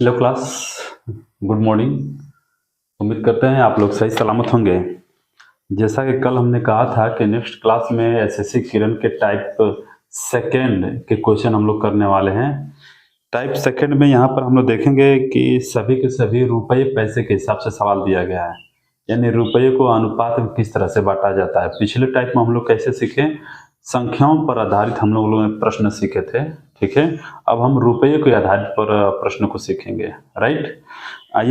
Hello class, good morning. उम्मीद करते हैं आप लोग सही सलामत होंगे। जैसा कि कल हमने कहा था कि नेक्स्ट क्लास में एसएससी किरण के टाइप सेकंड के क्वेश्चन हम लोग करने वाले हैं। टाइप सेकंड में यहाँ पर हम लोग देखेंगे कि सभी के सभी रुपये पैसे के हिसाब से सवाल दिया गया है, यानी रुपये को अनुपात में किस तरह से बांटा जाता है। पिछले टाइप में हम लोग कैसे सीखे, संख्याओं पर आधारित हम लोगों ने प्रश्न सीखे थे। ठीक है, अब हम रुपये के आधारित पर प्रश्न को सीखेंगे। राइट, आइए,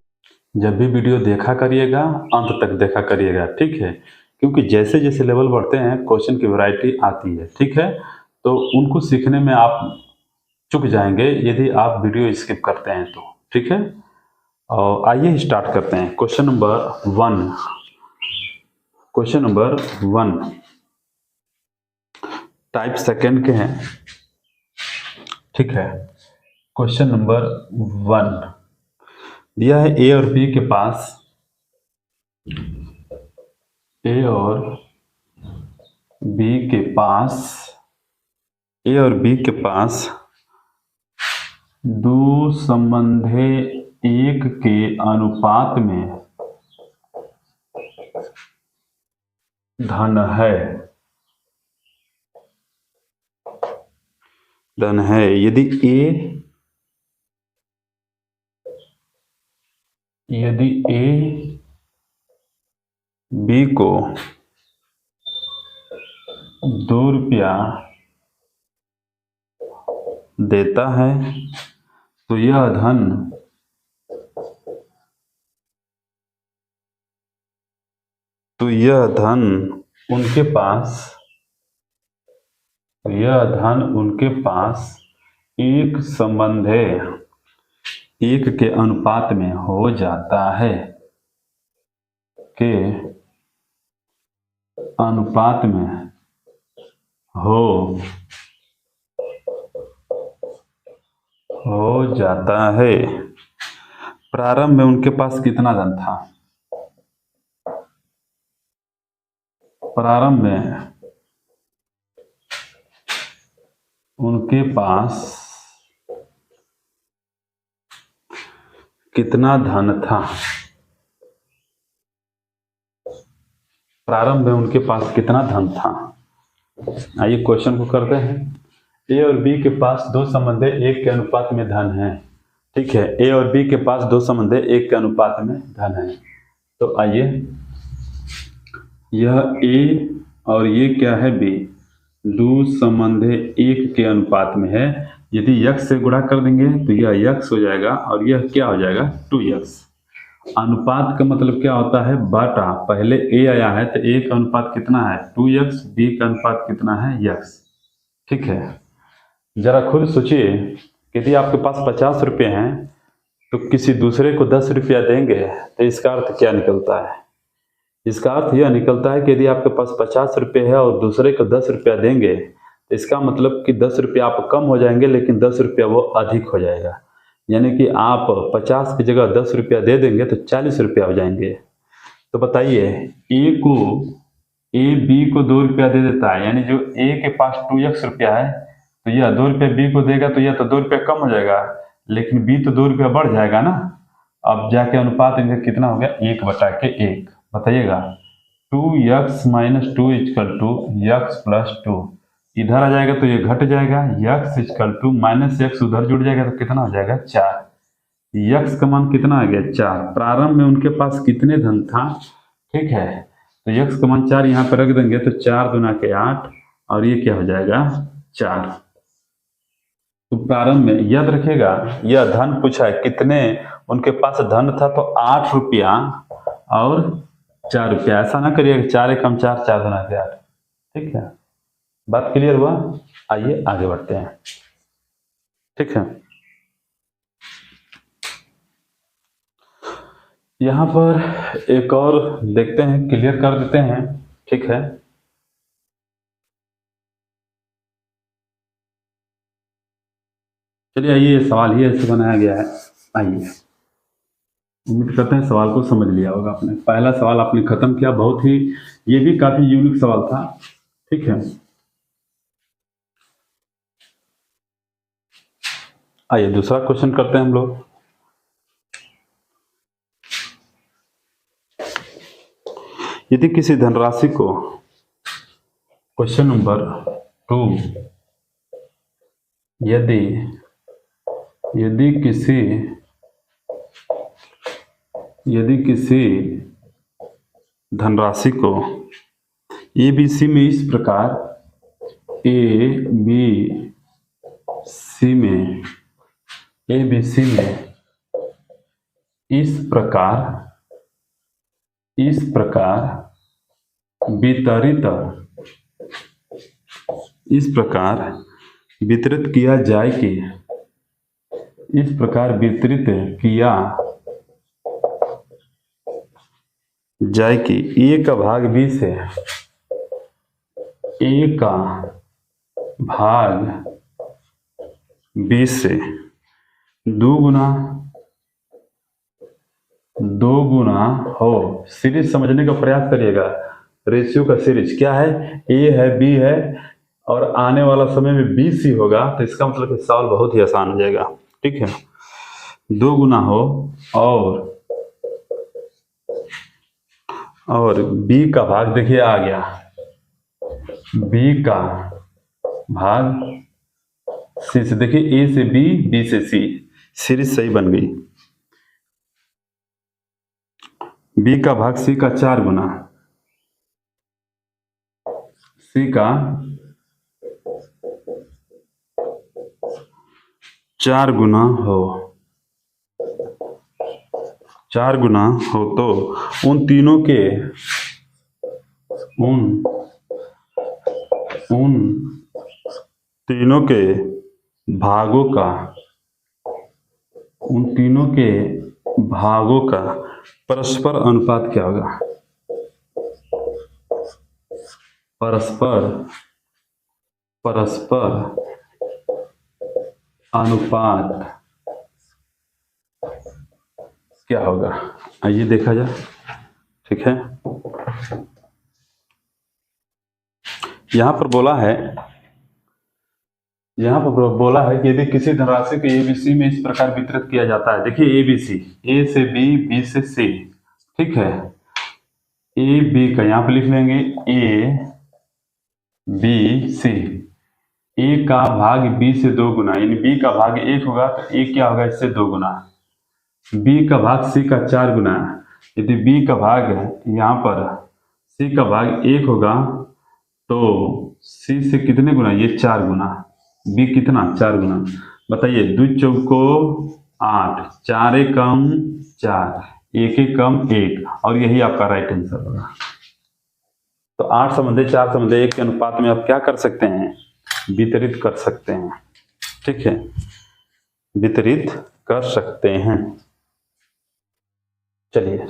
जब भी वीडियो देखा करिएगा अंत तक देखा करिएगा, ठीक है, क्योंकि जैसे जैसे लेवल बढ़ते हैं क्वेश्चन की वैरायटी आती है। ठीक है, तो उनको सीखने में आप चूक जाएंगे यदि आप वीडियो स्किप करते हैं तो। ठीक है, और आइए स्टार्ट करते हैं। Question number one type second के हैं। ठीक है, क्वेश्चन नंबर 1 दिया है, ए और बी के पास ए और बी के पास ए और बी के पास दो संबंधे एक के अनुपात में धन है यदि ए बी को 2 रुपया देता है तो यह धन उनके पास एक संबंधे एक के अनुपात में हो जाता है, के अनुपात में हो जाता है। प्रारंभ में उनके पास कितना धन था? प्रारंभ में उनके पास कितना धन था? प्रारंभ में उनके पास कितना धन था? आइए क्वेश्चन को करते हैं। ए और बी के पास दो संबंधे एक के अनुपात में धन है। ठीक है, ए और बी के पास दो संबंधे एक के अनुपात में धन है। तो आइए, यह ए और ये क्या है, बी, दो संबंधे एक के अनुपात में है। यदि यक्स से गुणा कर देंगे तो यह यक्स हो जाएगा और यह क्या हो जाएगा, 2x। अनुपात का मतलब क्या होता है, बाटा। पहले ए आया है तो ए का अनुपात कितना है, 2x, बी का अनुपात कितना है, x। ठीक है, जरा खुद सोचिए, यदि आपके पास 50 रुपये हैं तो किसी दूसरे को 10 रुपया देंगे तो इसका अर्थ क्या निकलता है? इसका अर्थ यह निकलता है कि यदि आपके पास 50 रुपये है और दूसरे को 10 रुपया देंगे तो इसका मतलब कि 10 रुपया आप कम हो जाएंगे, लेकिन 10 रुपया वो अधिक हो जाएगा। यानी कि आप 50 की जगह 10 रुपया दे देंगे तो 40 रुपया हो जाएंगे। तो बताइए, ए बी को 2 रुपया दे देता है, यानी जो ए के पास 2x रुपया है तो यह 2 रुपया बी को देगा तो यह तो 2 रुपया कम हो जाएगा, लेकिन बी तो 2 रुपया बढ़ जाएगा ना। अब जाके अनुपात इनका कितना हो गया, 1/1। बताइएगा, 2x - 2 = x + 2। इधर आ जाएगा तो ये घट जाएगा, x = -x, उधर जुड़ जाएगा तो कितना हो जाएगा, 4। x का मान कितना आ गया, 4। प्रारंभ में उनके पास कितने धन था? ठीक है, तो x का मान 4 यहाँ पर रख देंगे तो 4 दूना के 8 और ये क्या हो जाएगा, 4। तो प्रारंभ में याद रखिएगा, यह धन पूछा है कितने उनके पास धन था, तो 8 रुपया और 4 रुपया। ऐसा ना करिएगा 4 × 4 4 दूना के 8। ठीक है, बात क्लियर हुआ? आइए आगे बढ़ते हैं। ठीक है, यहाँ पर एक और देखते हैं, क्लियर कर देते हैं। ठीक है, चलिए, आइए, ये सवाल ही ऐसे बनाया गया है। आइए, उम्मीद करते हैं सवाल को समझ लिया होगा आपने। पहला सवाल आपने खत्म किया, बहुत ही, ये भी काफी यूनिक सवाल था। ठीक है, आइए दूसरा क्वेश्चन करते हैं हम लोग। यदि किसी धनराशि को, क्वेश्चन नंबर 2, यदि किसी धनराशि को ABC में इस प्रकार ABC में इस प्रकार वितरित किया जाए कि A का भाग B से 2 गुना हो। सीरीज समझने का प्रयास करिएगा। रेशियो का सीरीज क्या है? A है, B है और आने वाला समय में BC होगा, तो इसका मतलब कि सवाल बहुत ही आसान हो जाएगा। ठीक है, 2 गुना हो और B का भाग देखिए आ गया, B का भाग C से, देखिए A से B, B से C, सीरीज सही बन गई। B का भाग C का 4 गुना, C का 4 गुना हो तो उन तीनों के भागों का परस्पर अनुपात क्या होगा? परस्पर अनुपात क्या होगा? आइए देखा जाए। ठीक है, यहां पर बोला है कि यदि किसी धनराशि को ABC में इस प्रकार वितरित किया जाता है। देखिए ABC, A से B, B से C, ठीक है। A B का यहां पर लिख लेंगे A B C, A का भाग B से 2 गुना, यानी B का भाग 1 होगा तो A क्या होगा? इससे 2 गुना। B का भाग C का 4 गुना, यदि B का भाग यहाँ पर C का भाग 1 होगा तो C से कितने गुना? ये 4 गुना। B कितना? 4 गुना। बताइए, 2 चौको 8, 4 कम 4, 1 कम 1, और यही आपका राइट आंसर होगा। तो 8 समझे 4 समझे 1 के अनुपात में आप क्या कर सकते हैं? वितरित कर सकते हैं। ठीक है, वितरित कर सकते हैं। चलिए,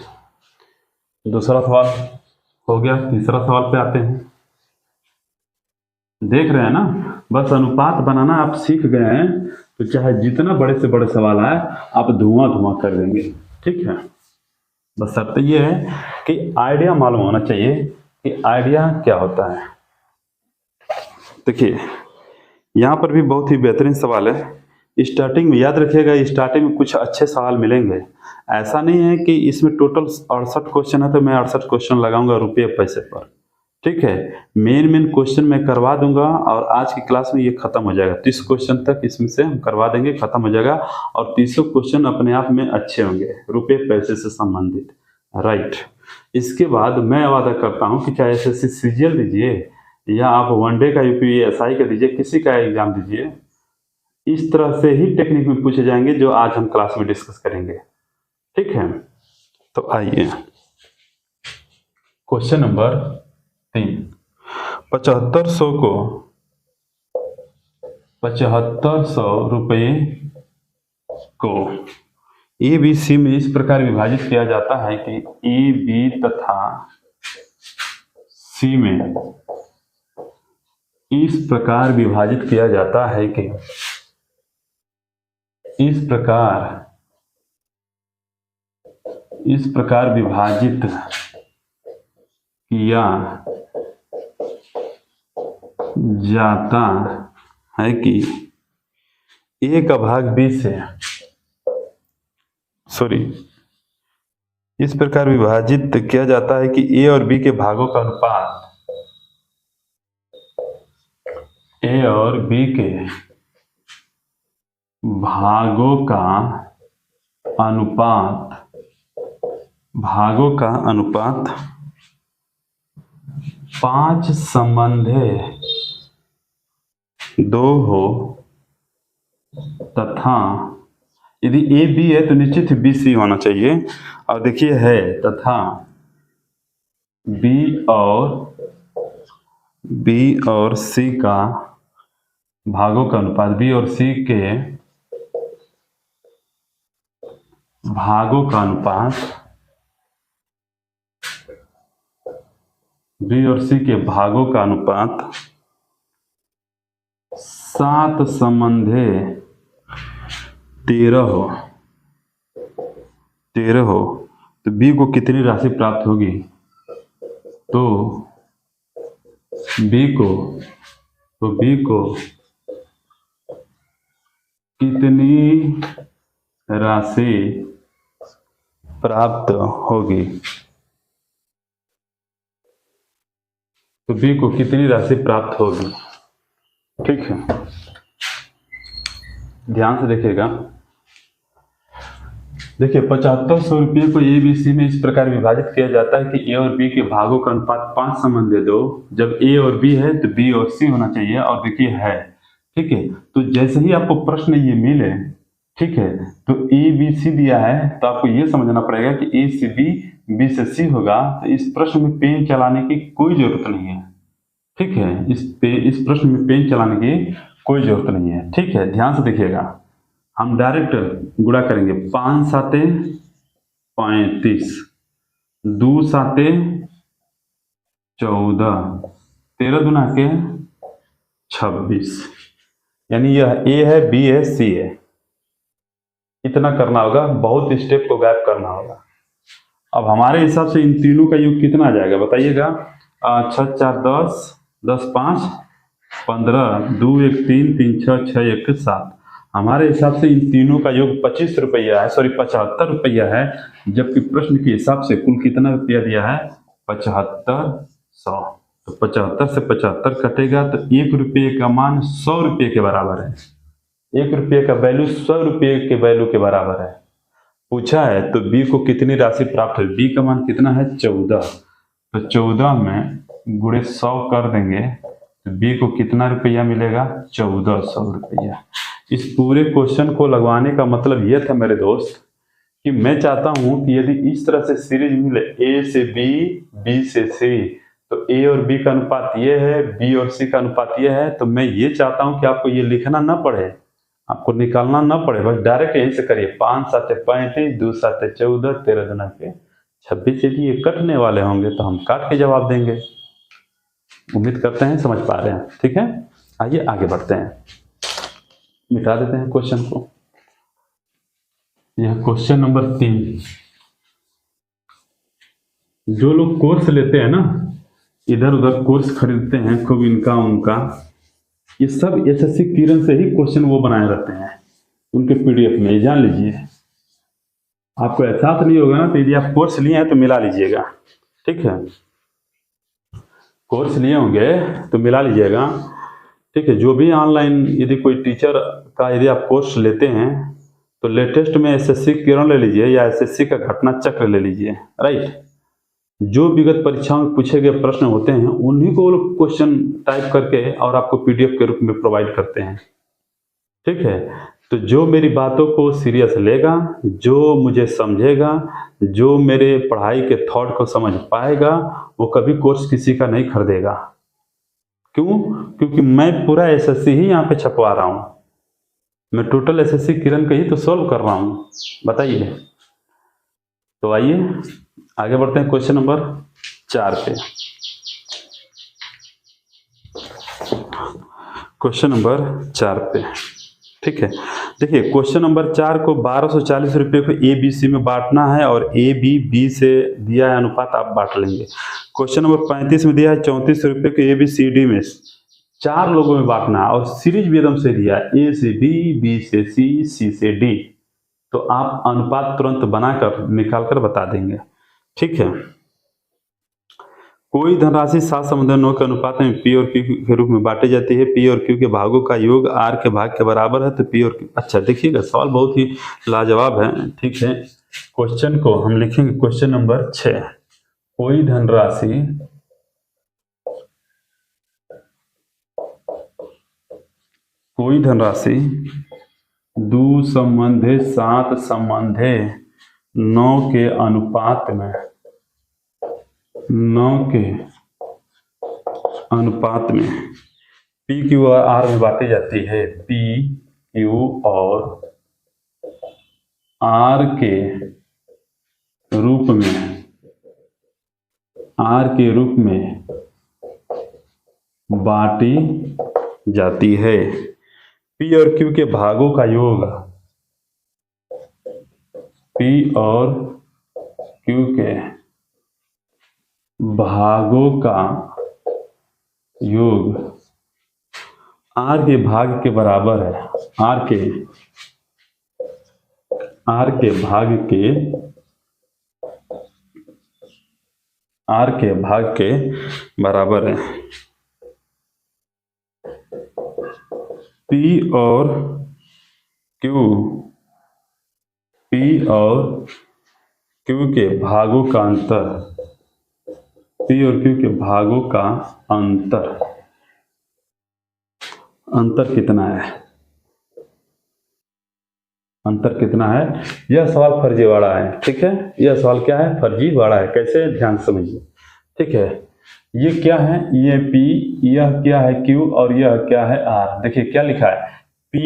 दूसरा सवाल हो गया, तीसरा सवाल पे आते हैं। देख रहे हैं ना, बस अनुपात बनाना आप सीख गए हैं तो चाहे जितना बड़े से बड़े सवाल आए आप धुआं कर देंगे। ठीक है, बस शर्त ये है कि आइडिया मालूम होना चाहिए कि आइडिया क्या होता है। देखिए, यहाँ पर भी बहुत ही बेहतरीन सवाल है। स्टार्टिंग में याद रखिएगा, स्टार्टिंग में कुछ अच्छे सवाल मिलेंगे। ऐसा नहीं है कि इसमें टोटल 68 क्वेश्चन है तो मैं 68 क्वेश्चन लगाऊंगा रुपये पैसे पर। ठीक है, मेन क्वेश्चन मैं करवा दूंगा और आज की क्लास में ये खत्म हो जाएगा। 30 क्वेश्चन तक इसमें से हम करवा देंगे, खत्म हो जाएगा। और 30 क्वेश्चन अपने आप में अच्छे होंगे, रुपये पैसे से संबंधित। राइट, इसके बाद मैं वादा करता हूँ कि चाहे SSC CGL दीजिए या आप वनडे का UPSI का दीजिए, किसी का एग्जाम दीजिए, इस तरह से ही टेक्निक में पूछे जाएंगे जो आज हम क्लास में डिस्कस करेंगे। ठीक है, तो आइए क्वेश्चन नंबर 3। 7500 रुपये को ABC में इस प्रकार विभाजित किया जाता है कि A B तथा C में इस प्रकार विभाजित किया जाता है कि इस प्रकार विभाजित किया जाता है कि A का भाग B से, इस प्रकार विभाजित किया जाता है कि ए और बी के भागों का अनुपात, ए और बी के भागों का अनुपात 5/2 हो तथा यदि ए बी है तो निश्चित बी सी होना चाहिए। और देखिए है तथा बी और सी का भागों का अनुपात, बी और सी के भागों का अनुपात, बी और सी के भागों का अनुपात 7/13 हो तो बी को कितनी राशि प्राप्त होगी? तो बी को कितनी राशि प्राप्त होगी? तो बी को कितनी राशि प्राप्त होगी? ठीक है, ध्यान से देखिएगा। देखिए 7500 रुपये को ए बी सी में इस प्रकार विभाजित किया जाता है कि ए और बी के भागों का अनुपात 5/2। जब ए और बी है तो बी और सी होना चाहिए, और देखिए है। ठीक है, तो जैसे ही आपको प्रश्न ये मिले, ठीक है, तो ए बी सी दिया है तो आपको ये समझना पड़ेगा कि ए से बी, बी से सी होगा। तो इस प्रश्न में पेन चलाने की कोई जरूरत नहीं है। ठीक है, इस प्रश्न में पेन चलाने की कोई जरूरत नहीं है। ठीक है, ध्यान से देखिएगा। हम डायरेक्ट गुणा करेंगे। 5 साते 35, 2 साते 14, 13 दूना के 26, यानी यह ए है, बी है, सी है। इतना करना होगा, बहुत स्टेप को गायब करना होगा। अब हमारे हिसाब से इन तीनों का योग कितना आ जाएगा बताइएगा? 6 4 10, 10 5 15, 2 1 3, 3 6, 6 1 7। हमारे हिसाब से इन तीनों का योग 25 रुपया है, सॉरी 75 रुपया है। जबकि प्रश्न के हिसाब से कुल कितना रुपया दिया है? 7500। तो 75 से 75 कटेगा तो 1 रुपये का मान 100 रुपये के बराबर है। 1 रुपये का वैल्यू 100 रुपये के वैल्यू के बराबर है। पूछा है तो बी को कितनी राशि प्राप्त है? बी का मान कितना है? 14। तो 14 में गुणे 100 कर देंगे तो बी को कितना रुपया मिलेगा? 1400 रुपया। इस पूरे क्वेश्चन को लगवाने का मतलब यह था मेरे दोस्त कि मैं चाहता हूं कि यदि इस तरह से सीरीज मिले ए से बी, बी से सी, तो ए और बी का अनुपात ये है, बी और सी का अनुपात ये है, तो मैं ये चाहता हूं कि आपको ये लिखना ना पड़े, आपको निकालना ना पड़े, बस डायरेक्ट यहीं से करिए। 5 7 35, 2 7 14, 13 दूना के 26। यदि ये कटने वाले होंगे तो हम काट के जवाब देंगे। उम्मीद करते हैं समझ पा रहे हैं। ठीक है, आइए आगे बढ़ते हैं। मिटा देते हैं क्वेश्चन को। यह क्वेश्चन नंबर 3। जो लोग कोर्स लेते हैं ना, इधर उधर कोर्स खरीदते हैं खूब इनका उनका, ये सब एसएससी किरण से ही क्वेश्चन वो बनाए रहते हैं उनके पीडीएफ में, जान लीजिए। आपको एहसास नहीं होगा ना, तो यदि आप कोर्स लिए हैं तो मिला लीजिएगा। ठीक है, कोर्स लिए होंगे तो मिला लीजिएगा। ठीक है, जो भी ऑनलाइन यदि कोई टीचर का यदि आप कोर्स लेते हैं तो लेटेस्ट में एसएससी किरण ले लीजिए या एसएससी का घटना चक्र ले लीजिए। राइट, जो विगत परीक्षाओं में पूछे गए प्रश्न होते हैं उन्हीं को वो लोग क्वेश्चन टाइप करके और आपको पीडीएफ के रूप में प्रोवाइड करते हैं। ठीक है, तो जो मेरी बातों को सीरियस लेगा, जो मुझे समझेगा, जो मेरे पढ़ाई के थॉट को समझ पाएगा, वो कभी कोर्स किसी का नहीं खरीदेगा। क्यों? क्योंकि मैं पूरा एसएससी ही यहाँ पे छपवा रहा हूँ। मैं टोटल एसएससी किरण का ही तो सॉल्व कर रहा हूँ। बताइए, तो आइए आगे बढ़ते हैं क्वेश्चन नंबर 4 पे। क्वेश्चन नंबर 4 पे, ठीक है, देखिए क्वेश्चन नंबर 4 को 1240 रुपये को ए बी सी में बांटना है और ए बी से दिया है अनुपात आप बांट लेंगे। क्वेश्चन नंबर 35 में दिया है 34 रुपये को ए बी सी डी में 4 लोगों में बांटना है और सीरीज भी एकदम से दिया है, ए से बी, बी से सी, सी से डी। तो आप अनुपात तुरंत बनाकर निकाल कर बता देंगे। ठीक है, कोई धनराशि 7 समूह 9 के अनुपात में पी और क्यू के रूप में बांटी जाती है। पी और क्यू के भागों का योग आर के भाग के बराबर है, तो पी और क्यू। अच्छा देखिएगा, सवाल बहुत ही लाजवाब है। ठीक है, क्वेश्चन को हम लिखेंगे, क्वेश्चन नंबर 6। कोई धनराशि 2 संबंधे 7 संबंधे 9 के अनुपात में पी क्यू और आर में बांटी जाती है। पी क्यू और आर के रूप में बांटी जाती है। पी और क्यू के भागों का योग, पी और क्यू के भागों का योग आर के भाग के बराबर है। आर के भाग के बराबर है। पी और क्यू के भागों का अंतर कितना है? यह सवाल फर्जीवाड़ा है। ठीक है, यह सवाल क्या है? फर्जीवाड़ा है। कैसे? ध्यान समझिए। ठीक है, ये क्या है? ये P, यह क्या है? Q, और यह क्या है? R। देखिए क्या लिखा है, P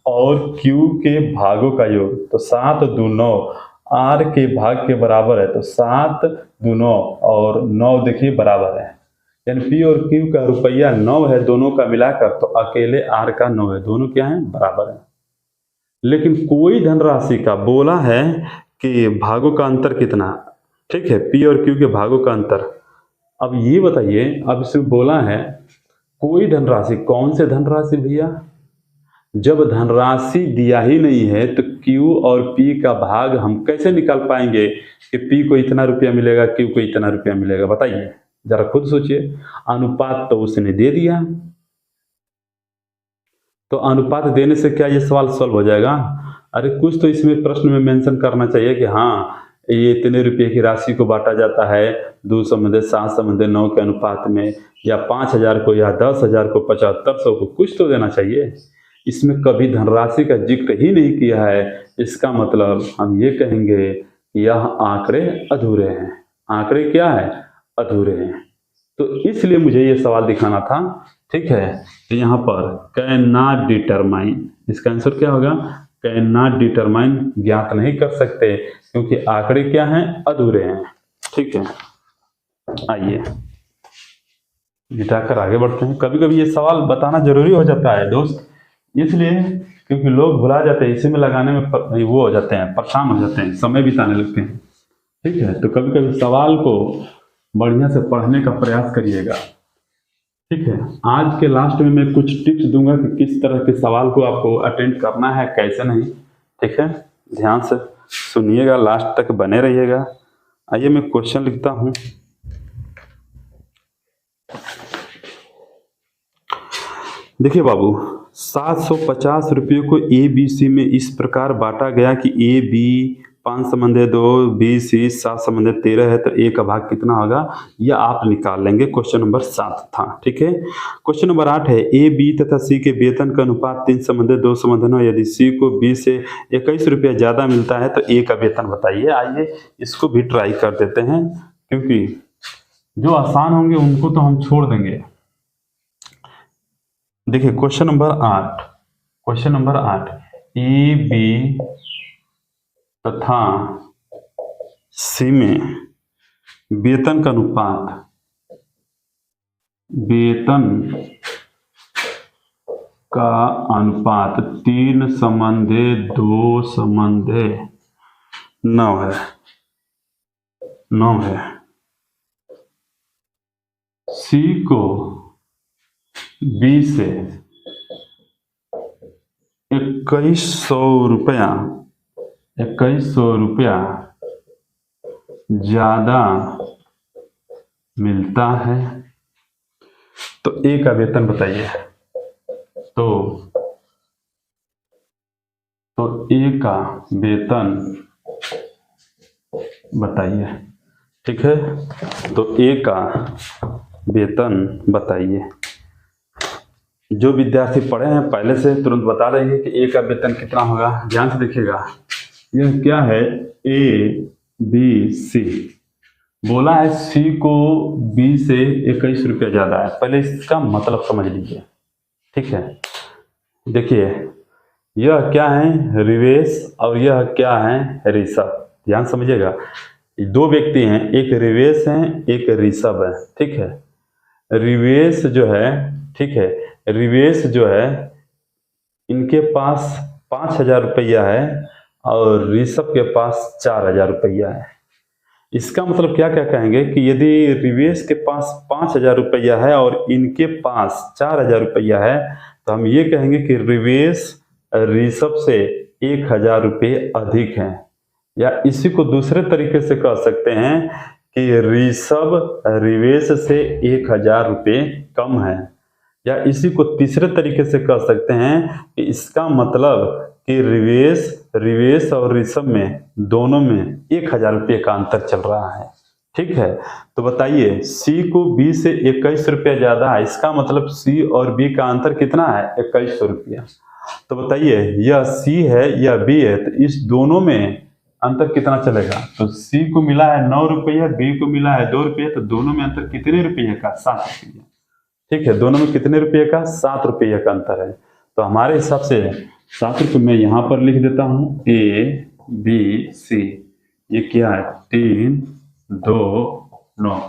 और Q के भागों का योग, तो 7 2 9 R के भाग के बराबर है, तो 7 2 9 और 9 देखिए बराबर है, यानी P और Q का रुपया 9 है, दोनों का मिलाकर, तो अकेले R का 9 है, दोनों क्या है? बराबर है। लेकिन कोई धनराशि का बोला है कि भागों का अंतर कितना। ठीक है, P और Q के भागों का अंतर। अब ये बताइए, अब इसमें बोला है कोई धनराशि, कौन से धनराशि भैया? जब धनराशि दिया ही नहीं है तो Q और P का भाग हम कैसे निकाल पाएंगे कि P को इतना रुपया मिलेगा, Q को इतना रुपया मिलेगा? बताइए, जरा खुद सोचिए। अनुपात तो उसने दे दिया, तो अनुपात देने से क्या ये सवाल सॉल्व हो जाएगा? अरे कुछ तो इसमें प्रश्न में मेंशन करना चाहिए कि हाँ ये इतने रुपये की राशि को बांटा जाता है 2 संबंधे 7 संबंधे 9 के अनुपात में, या 5,000 को, या 10,000 को, 7500 को, कुछ तो देना चाहिए। इसमें कभी धनराशि का जिक्र ही नहीं किया है। इसका मतलब हम ये कहेंगे कि यह आंकड़े अधूरे हैं। आंकड़े क्या है? अधूरे हैं। तो इसलिए मुझे ये सवाल दिखाना था। ठीक है, तो यहाँ पर कैन नॉट डिटरमाइन, इसका आंसर क्या होगा? कैन नॉट डिटरमाइन, ज्ञात नहीं कर सकते, क्योंकि आंकड़े क्या हैं? अधूरे हैं। ठीक है, आइए मिटाकर आगे बढ़ते हैं। कभी कभी ये सवाल बताना जरूरी हो जाता है दोस्त, इसलिए क्योंकि लोग भुला जाते हैं, इसी में लगाने में वो हो जाते हैं, परेशान हो जाते हैं, समय बिताने लगते हैं। ठीक है, तो कभी कभी सवाल को बढ़िया से पढ़ने का प्रयास करिएगा। ठीक है, आज के लास्ट में मैं कुछ टिप्स दूंगा कि किस तरह के सवाल को आपको अटेंड करना है, कैसे नहीं। ठीक है, ध्यान से सुनिएगा, लास्ट तक बने रहिएगा। आइए मैं क्वेश्चन लिखता हूं। देखिए बाबू, 750 रुपये को ABC में इस प्रकार बांटा गया कि AB 5 संबंधे 2, BC 7 संबंधे 13 है, तो A का भाग कितना होगा? यह आप निकाल लेंगे। क्वेश्चन नंबर 7 था। ठीक है, क्वेश्चन नंबर 8 है A, B तथा C के वेतन का अनुपात 3 संबंधे 2 संबंधे 9, यदि C को B से 21 रुपया ज्यादा मिलता है तो A का वेतन बताइए। आइए इसको भी ट्राई कर देते हैं, क्योंकि जो आसान होंगे उनको तो हम छोड़ देंगे। देखिए क्वेश्चन नंबर 8, AB तथा C में वेतन का अनुपात 3 संबंधे 2 संबंधे 9 है। C को B से 2100 रुपया 2100 रुपया ज़्यादा मिलता है, तो ए का वेतन बताइए। तो ए का वेतन बताइए। ठीक है, तो ए का वेतन बताइए। जो विद्यार्थी पढ़े हैं पहले से तुरंत बता रहे हैं कि ए का वेतन कितना होगा। ध्यान से देखिएगा, यह क्या है, ए बी सी। बोला है सी को बी से 21 रुपया ज़्यादा है। पहले इसका मतलब समझ लीजिए। ठीक है, देखिए यह क्या है, रिवेश, और यह क्या है, ऋषभ। ध्यान समझिएगा, दो व्यक्ति हैं, एक रिवेश है एक ऋषभ है। ठीक है, रिवेश जो है, ठीक है, रिवेश जो है इनके पास 5000 रुपया है और ऋषभ के पास 4000 रुपया है। इसका मतलब क्या क्या कहेंगे कि यदि रिवेश के पास 5000 रुपया है और इनके पास 4000 रुपया है, तो हम ये कहेंगे कि रिवेश ऋषभ से 1000 रुपये अधिक हैं। या इसी को दूसरे तरीके से कह सकते हैं कि ऋषभ रिवेश से 1000 रुपये कम है। या इसी को तीसरे तरीके से कह सकते हैं कि इसका मतलब कि रिवेश और ऋषभ में दोनों में 1000 रुपये का अंतर चल रहा है। ठीक है, तो बताइए सी को बी से 21 रुपया ज़्यादा है, इसका मतलब सी और बी का अंतर कितना है, 2100 रुपया। तो बताइए यह सी है या बी है, तो इस दोनों में अंतर कितना चलेगा। तो सी को मिला है 9 रुपया, बी को मिला है 2 रुपये, तो दोनों में अंतर कितने रुपये का, 7 रुपये। ठीक है, दोनों में कितने रुपये का, 7 रुपये का अंतर है। तो हमारे हिसाब से 7 रुपये मैं यहाँ पर लिख देता हूँ, ए बी सी। ये क्या है, 3 2 9।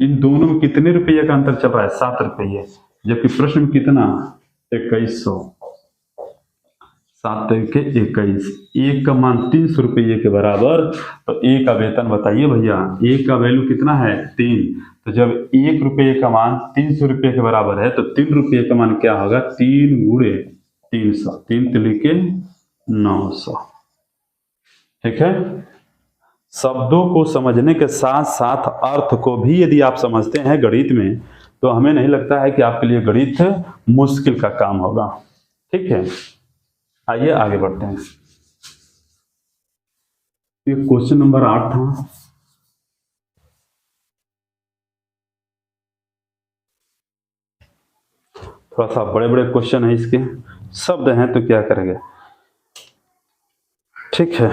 इन दोनों में कितने रुपये का अंतर चल रहा है, 7 रुपये। जबकि प्रश्न में कितना, 2100। 7 के 21, एक का मान 300 रुपये के बराबर। तो ए का वेतन बताइए भैया। ए का वैल्यू कितना है, 3। तो जब 1 रुपये का मान 300 रुपये के बराबर है, तो 3 रुपये का मान क्या होगा, 3 गुणे 300, 3 3 के 900। ठीक है, शब्दों को समझने के साथ साथ अर्थ को भी यदि आप समझते हैं गणित में, तो हमें नहीं लगता है कि आपके लिए गणित मुश्किल का काम होगा। ठीक है, आइए आगे बढ़ते हैं। ये क्वेश्चन नंबर 8 था। थोड़ा सा बड़े बड़े क्वेश्चन है, इसके शब्द हैं तो क्या करेंगे। ठीक है,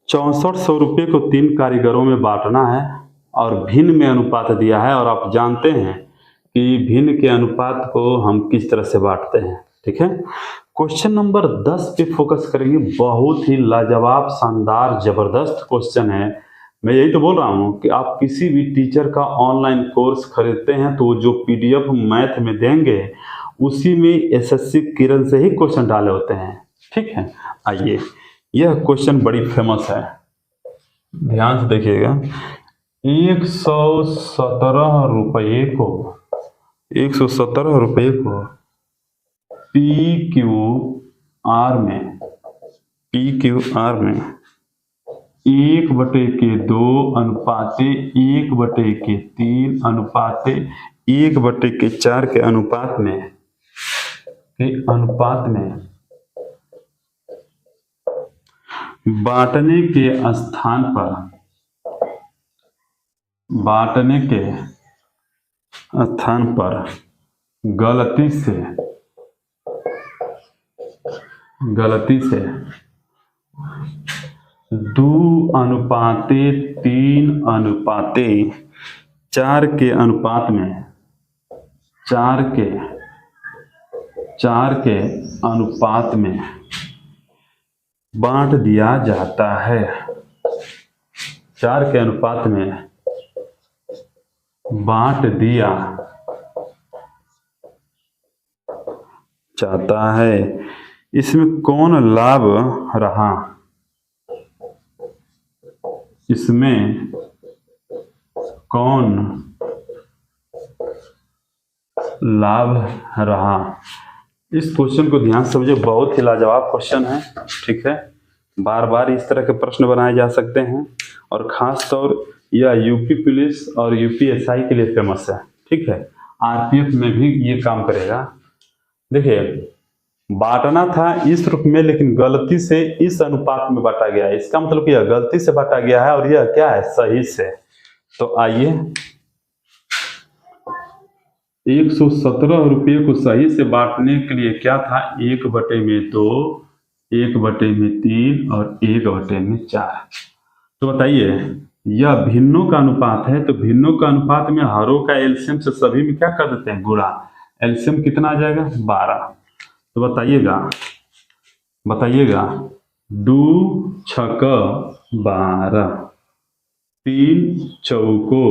6400 रुपये को 3 कारीगरों में बांटना है और भिन्न में अनुपात दिया है, और आप जानते हैं कि भिन्न के अनुपात को हम किस तरह से बांटते हैं। ठीक है, क्वेश्चन नंबर 10 पे फोकस करेंगे। बहुत ही लाजवाब, शानदार, जबरदस्त क्वेश्चन है। मैं यही तो बोल रहा हूँ कि आप किसी भी टीचर का ऑनलाइन कोर्स खरीदते हैं तो जो पीडीएफ मैथ में देंगे उसी में एसएससी किरण से ही क्वेश्चन डाले होते हैं। ठीक है, आइए, यह क्वेश्चन बड़ी फेमस है, ध्यान से देखिएगा। 117 रुपये को पी क्यू आर में 1/2 अनुपाते 1/3 अनुपाते 1/4 के अनुपात में बांटने के स्थान पर गलती से 2/3/4 के अनुपात में 4 के अनुपात में बांट दिया जाता है। 4 के अनुपात में बांट दिया जाता है। इसमें कौन लाभ रहा, इस क्वेश्चन को ध्यान से समझिए, बहुत ही लाजवाब क्वेश्चन है। ठीक है, बार बार इस तरह के प्रश्न बनाए जा सकते हैं और खास तौर यह यूपी पुलिस और यूपीएसआई के लिए फेमस है। ठीक है, आरपीएफ में भी ये काम करेगा। देखिए, बांटना था इस रूप में, लेकिन गलती से इस अनुपात में बांटा गया है। इसका मतलब यह गलती से बांटा गया है और यह क्या है, सही से। तो आइए, 117 रुपये को सही से बांटने के लिए क्या था, 1/2, 1/3 और 1/4। तो बताइए, यह भिन्नों का अनुपात है, तो भिन्नों का अनुपात में हरों का एलसीएम से सभी में क्या कर देते हैं, गुणा। एलसीएम कितना आ जाएगा, 12। तो बताइएगा 2 छक 12, 3 चौको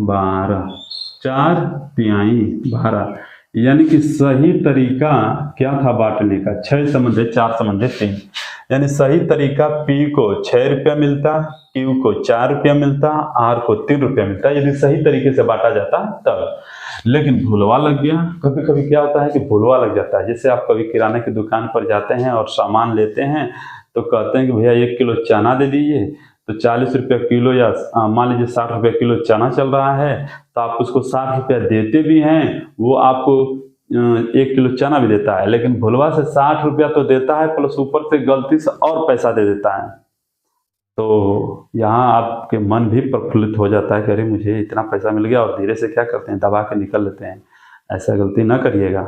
12, 4 तिहाई 12। यानी कि सही तरीका क्या था बांटने का, 6 समझे 4 समझे 3। यानी सही तरीका P को 6 रुपया मिलता, Q को 4 रुपया मिलता, R को 3 रुपया मिलता, यदि सही तरीके से बांटा जाता तब। लेकिन भूलवा लग गया। कभी कभी क्या होता है कि भूलवा लग जाता है। जैसे आप कभी किराने की दुकान पर जाते हैं और सामान लेते हैं, तो कहते हैं कि भैया 1 किलो चना दे दीजिए, तो 40 रुपया किलो या मान लीजिए 60 रुपया किलो चना चल रहा है, तो आप उसको 60 रुपया देते भी हैं, वो आपको 1 किलो चना भी देता है, लेकिन भूलवा से 60 रुपया तो देता है, प्लस ऊपर से गलती से और पैसा दे देता है। तो यहाँ आपके मन भी प्रफुल्लित हो जाता है कि अरे मुझे इतना पैसा मिल गया, और धीरे से क्या करते हैं, दबा के निकल लेते हैं। ऐसा गलती ना करिएगा,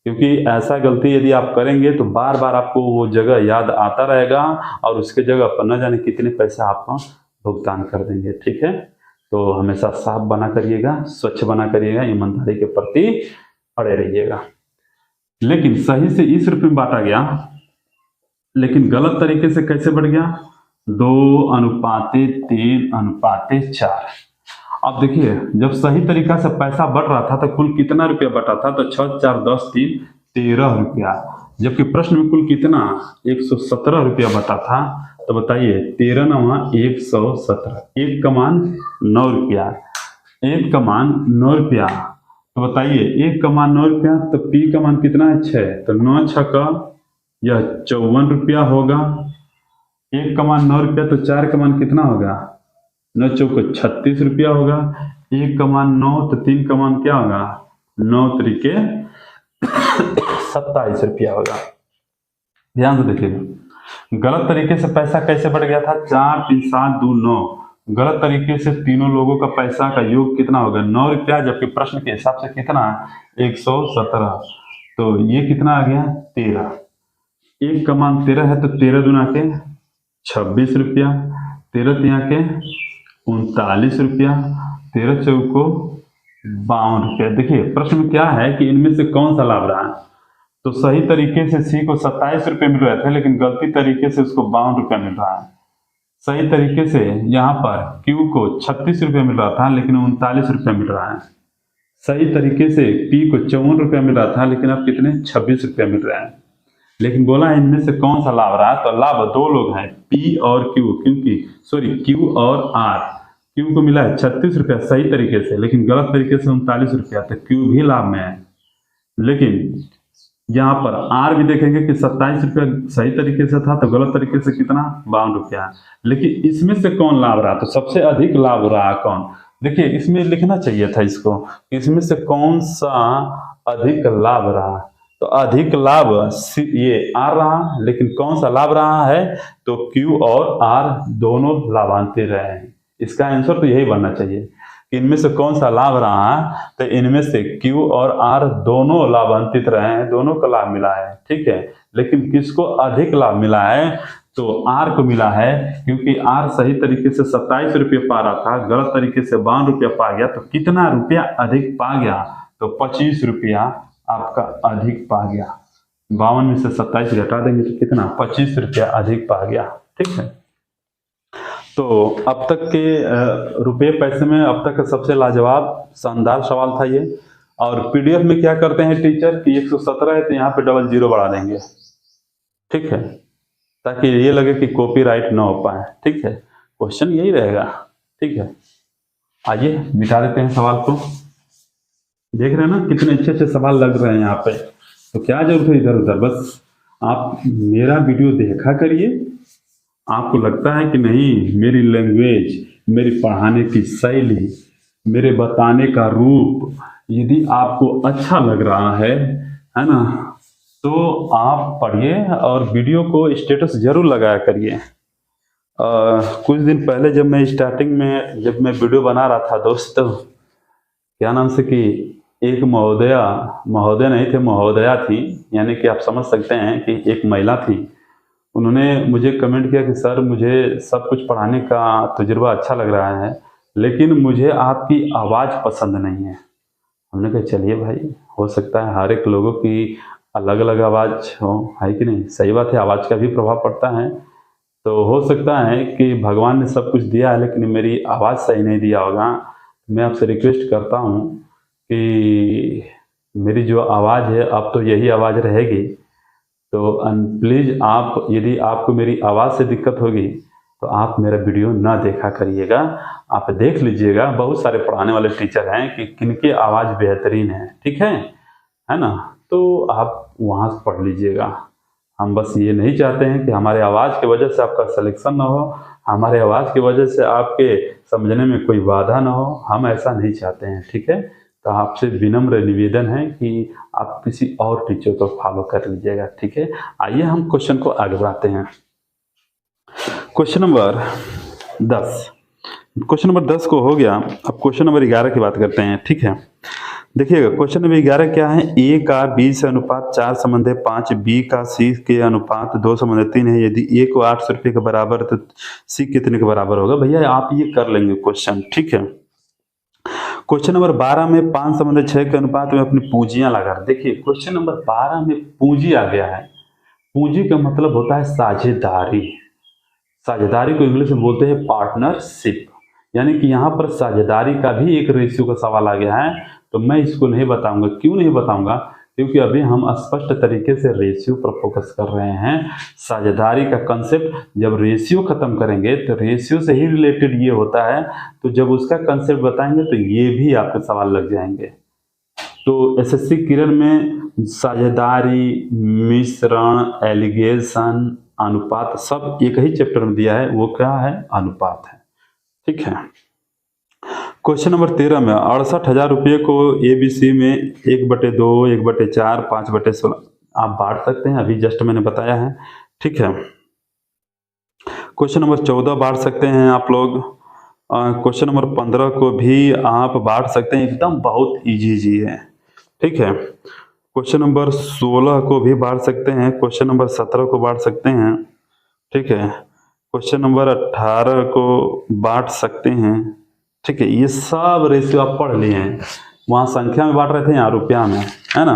क्योंकि ऐसा गलती यदि आप करेंगे तो बार बार आपको वो जगह याद आता रहेगा और उसके जगह पर न जाने कितने पैसा आपको भुगतान कर देंगे। ठीक है, तो हमेशा साफ बना करिएगा, स्वच्छ बना करिएगा, ईमानदारी के प्रति अड़े रहिएगा। लेकिन सही से इस रूप में बांटा गया, लेकिन गलत तरीके से कैसे बढ़ गया, 2:3:4। अब देखिए, जब सही तरीका से पैसा बढ़ रहा था तो कुल कितना रुपया बटा था, तो 6 4 10 3 13 रुपया। जबकि प्रश्न में कुल कितना 117 रुपया बटा था। तो बताइए 13 9 117, 1 का मान 9 रुपया, 1 का मान 9 रुपया। तो बताइए 1 का मान 9 रुपया, तो P का मान कितना है, 6, तो 9 6 यह 54 रुपया होगा। 1 का मान 9 रुपया, तो 4 का मान कितना होगा, 9 चौको 36 रुपया होगा। 1 का मान 9, तो 3 का मान क्या होगा, 9 तरीके 27 रुपया होगा। ध्यान से देखिएगा, गलत तरीके से पैसा कैसे बढ़ गया था, 4 3 7 2 9। गलत तरीके से तीनों लोगों का पैसा का योग कितना होगा, 9 रुपया, जबकि प्रश्न के हिसाब से कितना 117। तो ये कितना आ गया, 13। 1 का मान 13 है, तो 13 दूना के 26 रुपया, 13 तिया के 39 रुपया, 13 चौको 52 रुपया। देखिए प्रश्न में क्या है कि इनमें से कौन सा लाभ रहा है। तो सही तरीके से C को 27 रुपये मिल रहे थे, लेकिन गलती तरीके से उसको 52 रुपया मिल रहा है। सही तरीके से यहाँ पर Q को 36 रुपये मिल रहा था, लेकिन 39 रुपया मिल रहा है। सही तरीके से P को 54 रुपया मिल रहा था, लेकिन अब कितने 26 रुपया मिल रहा है। लेकिन बोला है इनमें से कौन सा लाभ रहा, तो लाभ 2 लोग हैं, P और Q, क्योंकि Q और R। Q को मिला है 36 रुपया सही तरीके से, लेकिन गलत तरीके से 39 रुपया, तो Q भी लाभ में है। लेकिन यहाँ पर R भी देखेंगे कि 27 रुपया सही तरीके से था, तो गलत तरीके से कितना 52 रुपया। लेकिन इसमें से कौन लाभ रहा, तो सबसे अधिक लाभ रहा कौन। देखिए इसमें लिखना चाहिए था इसको, इसमें से कौन सा अधिक लाभ रहा। तो अधिक लाभ ये R रहा, लेकिन कौन सा लाभ रहा है, तो Q और R दोनों लाभान्वित रहे हैं। इसका आंसर तो यही बनना चाहिए कि इनमें से कौन सा लाभ रहा है, तो इनमें से Q और R दोनों लाभान्वित रहे हैं, दोनों को लाभ मिला है। ठीक है, लेकिन किसको अधिक लाभ मिला है, तो R को मिला है, क्योंकि R सही तरीके से 27 रुपये पा रहा था, गलत तरीके से 52 रुपया पा गया। तो कितना रुपया अधिक पा गया, तो 25 रुपया आपका अधिक पा गया। 52 में से 27 घटा देंगे तो कितना 25 रुपया अधिक पा गया। ठीक है, तो अब तक के रुपये पैसे में अब तक का सबसे लाजवाब शानदार सवाल था ये। और पीडीएफ में क्या करते हैं टीचर कि 117 है तो यहाँ पे डबल जीरो बढ़ा देंगे। ठीक है, ताकि ये लगे कि कॉपीराइट ना हो पाए। ठीक है, क्वेश्चन यही रहेगा। ठीक है, आइए मिटा देते हैं सवाल को। देख रहे हैं ना कितने अच्छे अच्छे सवाल लग रहे हैं यहाँ पे। तो क्या जरूरत है इधर उधर, बस आप मेरा वीडियो देखा करिए। आपको लगता है कि नहीं मेरी लैंग्वेज, मेरी पढ़ाने की शैली, मेरे बताने का रूप यदि आपको अच्छा लग रहा है ना, तो आप पढ़िए और वीडियो को स्टेटस जरूर लगाया करिए। कुछ दिन पहले जब मैं स्टार्टिंग में जब मैं वीडियो बना रहा था दोस्तों, क्या नाम से कि एक महोदय नहीं थे, महोदया थी, यानी कि आप समझ सकते हैं कि एक महिला थी। उन्होंने मुझे कमेंट किया कि सर मुझे सब कुछ पढ़ाने का तजुर्बा अच्छा लग रहा है, लेकिन मुझे आपकी आवाज़ पसंद नहीं है। हमने कहा चलिए भाई, हो सकता है हर एक लोगों की अलग अलग आवाज़ हो, है कि नहीं? सही बात है, आवाज़ का भी प्रभाव पड़ता है। तो हो सकता है कि भगवान ने सब कुछ दिया है लेकिन मेरी आवाज़ सही नहीं दिया होगा। मैं आपसे रिक्वेस्ट करता हूँ कि मेरी जो आवाज़ है अब तो यही आवाज़ रहेगी। तो प्लीज़ आप, यदि आपको मेरी आवाज़ से दिक्कत होगी तो आप मेरा वीडियो ना देखा करिएगा। आप देख लीजिएगा, बहुत सारे पढ़ाने वाले टीचर हैं कि किनकी आवाज़ बेहतरीन है, ठीक है ना? तो आप वहाँ से पढ़ लीजिएगा। हम बस ये नहीं चाहते हैं कि हमारे आवाज़ की वजह से आपका सिलेक्शन ना हो, हमारे आवाज़ की वजह से आपके समझने में कोई बाधा ना हो, हम ऐसा नहीं चाहते हैं, ठीक है? तो आपसे विनम्र निवेदन है कि आप किसी और टीचर को फॉलो कर लीजिएगा, ठीक है? आइए हम क्वेश्चन को आगे बढ़ाते हैं। क्वेश्चन नंबर 10, क्वेश्चन नंबर 10 को हो गया। अब क्वेश्चन नंबर 11 की बात करते हैं, ठीक है? देखिएगा क्वेश्चन नंबर 11 क्या है, ए का बी से अनुपात 4 संबंध 5, बी का सी के अनुपात 2 संबंध 3 है। यदि ए को 800 रुपये के बराबर है तो सी कितने के बराबर होगा? भैया आप ये कर लेंगे क्वेश्चन, ठीक है? क्वेश्चन नंबर 12 में 5 संबंध 6 के अनुपात में अपनी पूंजियां लगा। देखिए क्वेश्चन नंबर 12 में पूंजी आ गया है। पूंजी का मतलब होता है साझेदारी। साझेदारी को इंग्लिश में बोलते हैं पार्टनरशिप, यानी कि यहाँ पर साझेदारी का भी एक रेशियो का सवाल आ गया है। तो मैं इसको नहीं बताऊंगा। क्यों नहीं बताऊंगा? क्योंकि अभी हम स्पष्ट तरीके से रेशियो पर फोकस कर रहे हैं। साझेदारी का कंसेप्ट जब रेशियो खत्म करेंगे तो रेशियो से ही रिलेटेड ये होता है, तो जब उसका कंसेप्ट बताएंगे तो ये भी आपके सवाल लग जाएंगे। तो एसएससी किरण में साझेदारी, मिश्रण, एलिगेशन, अनुपात सब एक ही चैप्टर में दिया है। वो क्या है? अनुपात है, ठीक है? क्वेश्चन नंबर 13 में 68,000 रुपये को एबीसी में 1/2, 1/4, 5/16 आप बांट सकते हैं, अभी जस्ट मैंने बताया है, ठीक है? क्वेश्चन नंबर 14 बांट सकते हैं आप लोग। क्वेश्चन नंबर 15 को भी आप बांट सकते हैं, एकदम बहुत इजी है, ठीक है? क्वेश्चन नंबर 16 को भी बांट सकते हैं, क्वेश्चन नंबर 17 को बांट सकते हैं, ठीक है? क्वेश्चन नंबर 18 को बांट सकते हैं, ठीक है? ये सब रेशियो आप पढ़ लिए हैं। वहां संख्या में बांट रहे थे, यहाँ रुपया में, है ना?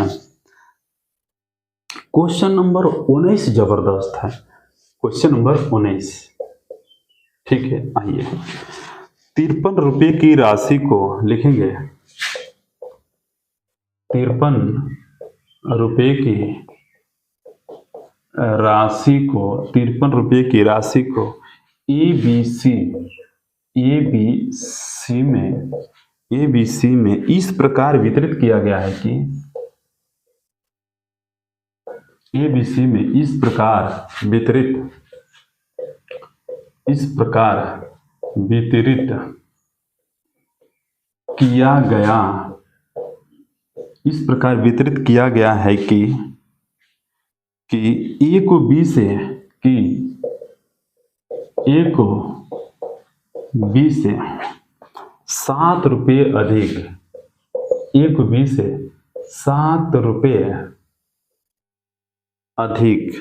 क्वेश्चन नंबर 19 जबरदस्त है। क्वेश्चन नंबर 19, ठीक है? आइए 53 रुपये की राशि को लिखेंगे। 53 रुपये की राशि को, 53 रुपये की राशि को एबीसी में इस प्रकार वितरित किया गया है कि एबीसी में इस प्रकार वितरित किया गया, इस प्रकार वितरित किया गया है कि ए को बी से, कि ए को बी से 7 रुपये अधिक, ए को बी से 7 रुपये अधिक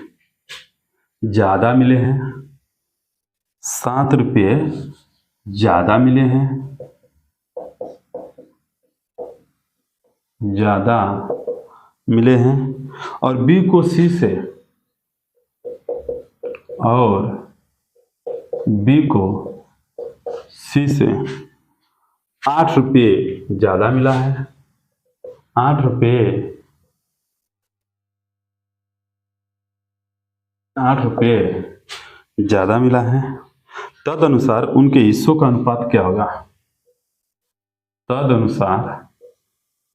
ज्यादा मिले हैं, 7 रुपये ज्यादा मिले हैं, ज्यादा मिले हैं। और बी को सी से, और बी को सी से 8 रुपये ज्यादा मिला है, 8 रुपये ज्यादा मिला है। तदनुसार उनके हिस्सों का अनुपात क्या होगा?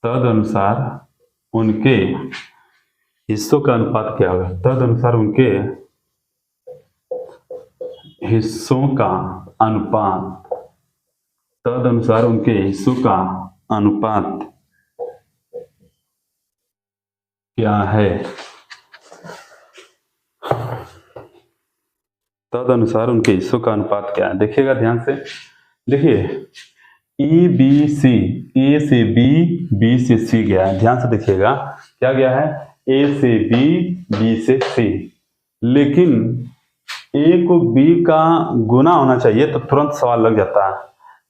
तदनुसार उनके हिस्सों का अनुपात क्या होगा, तदनुसार उनके हिस्सों का अनुपात, तदनुसार उनके हिस्सों का अनुपात क्या है, तदनुसार उनके हिस्सों का अनुपात क्या है। देखिएगा ध्यान से, देखिए ए बी सी, ए से बी, बी से सी गया है। ध्यान से देखिएगा क्या गया है, ए से बी, बी से सी। लेकिन ए को बी का गुना होना चाहिए तो तुरंत सवाल लग जाता है,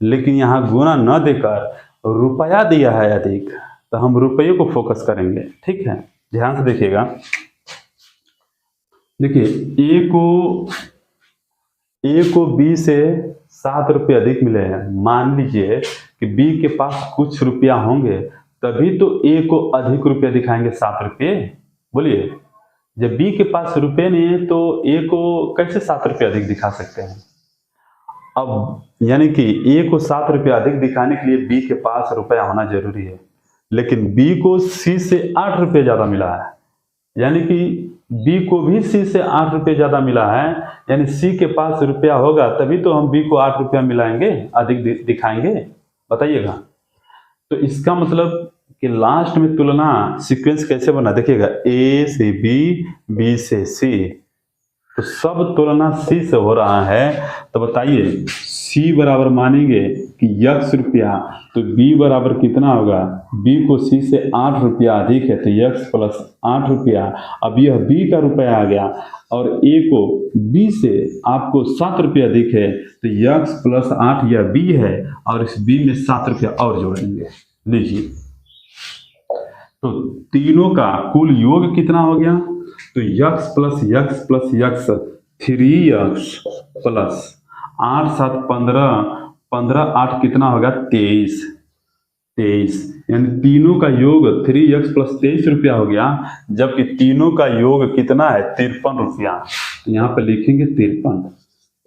लेकिन यहाँ गुना न देकर रुपया दिया है अधिक, तो हम रुपये को फोकस करेंगे। ठीक है, ध्यान से देखिएगा। देखिए ए को बी से 7 रुपये अधिक मिले हैं। मान लीजिए कि बी के पास कुछ रुपया होंगे, तभी तो ए को अधिक रुपया दिखाएंगे 7 रुपये। बोलिए, जब बी के पास रुपये नहीं है तो ए को कैसे 7 रुपये अधिक दिखा सकते हैं। अब यानी कि ए को 7 रुपये अधिक दिखाने के लिए बी के पास रुपया होना जरूरी है, लेकिन बी को सी से 8 रुपये ज्यादा मिला है, यानी कि बी को भी सी से 8 रुपये ज्यादा मिला है, यानी सी के पास रुपया होगा तभी तो हम बी को 8 रुपया मिलाएंगे, अधिक दिखाएंगे। बताइएगा। तो इसका मतलब कि लास्ट में तुलना सीक्वेंस कैसे बना, देखिएगा ए से बी, बी से सी, तो सब तुलना सी से हो रहा है। तो बताइए सी बराबर मानेंगे कि x रुपया, तो b बराबर कितना होगा, b को c से 8 रुपया अधिक है तो x प्लस 8 रुपया। अब यह b का रुपया आ गया और a को b से आपको 7 रुपया अधिक है तो x प्लस 8 यह b है और इस b में 7 रुपया और जोड़ेंगे। लीजिए, तो तीनों का कुल योग कितना हो गया, तो x plus x plus x 3x plus 8 7 15, 15 8 कितना होगा 23, यानी तीनों का योग 3x प्लस 23 रुपया हो गया, जबकि तीनों का योग कितना है 53 रुपया। तो यहाँ पे लिखेंगे 53।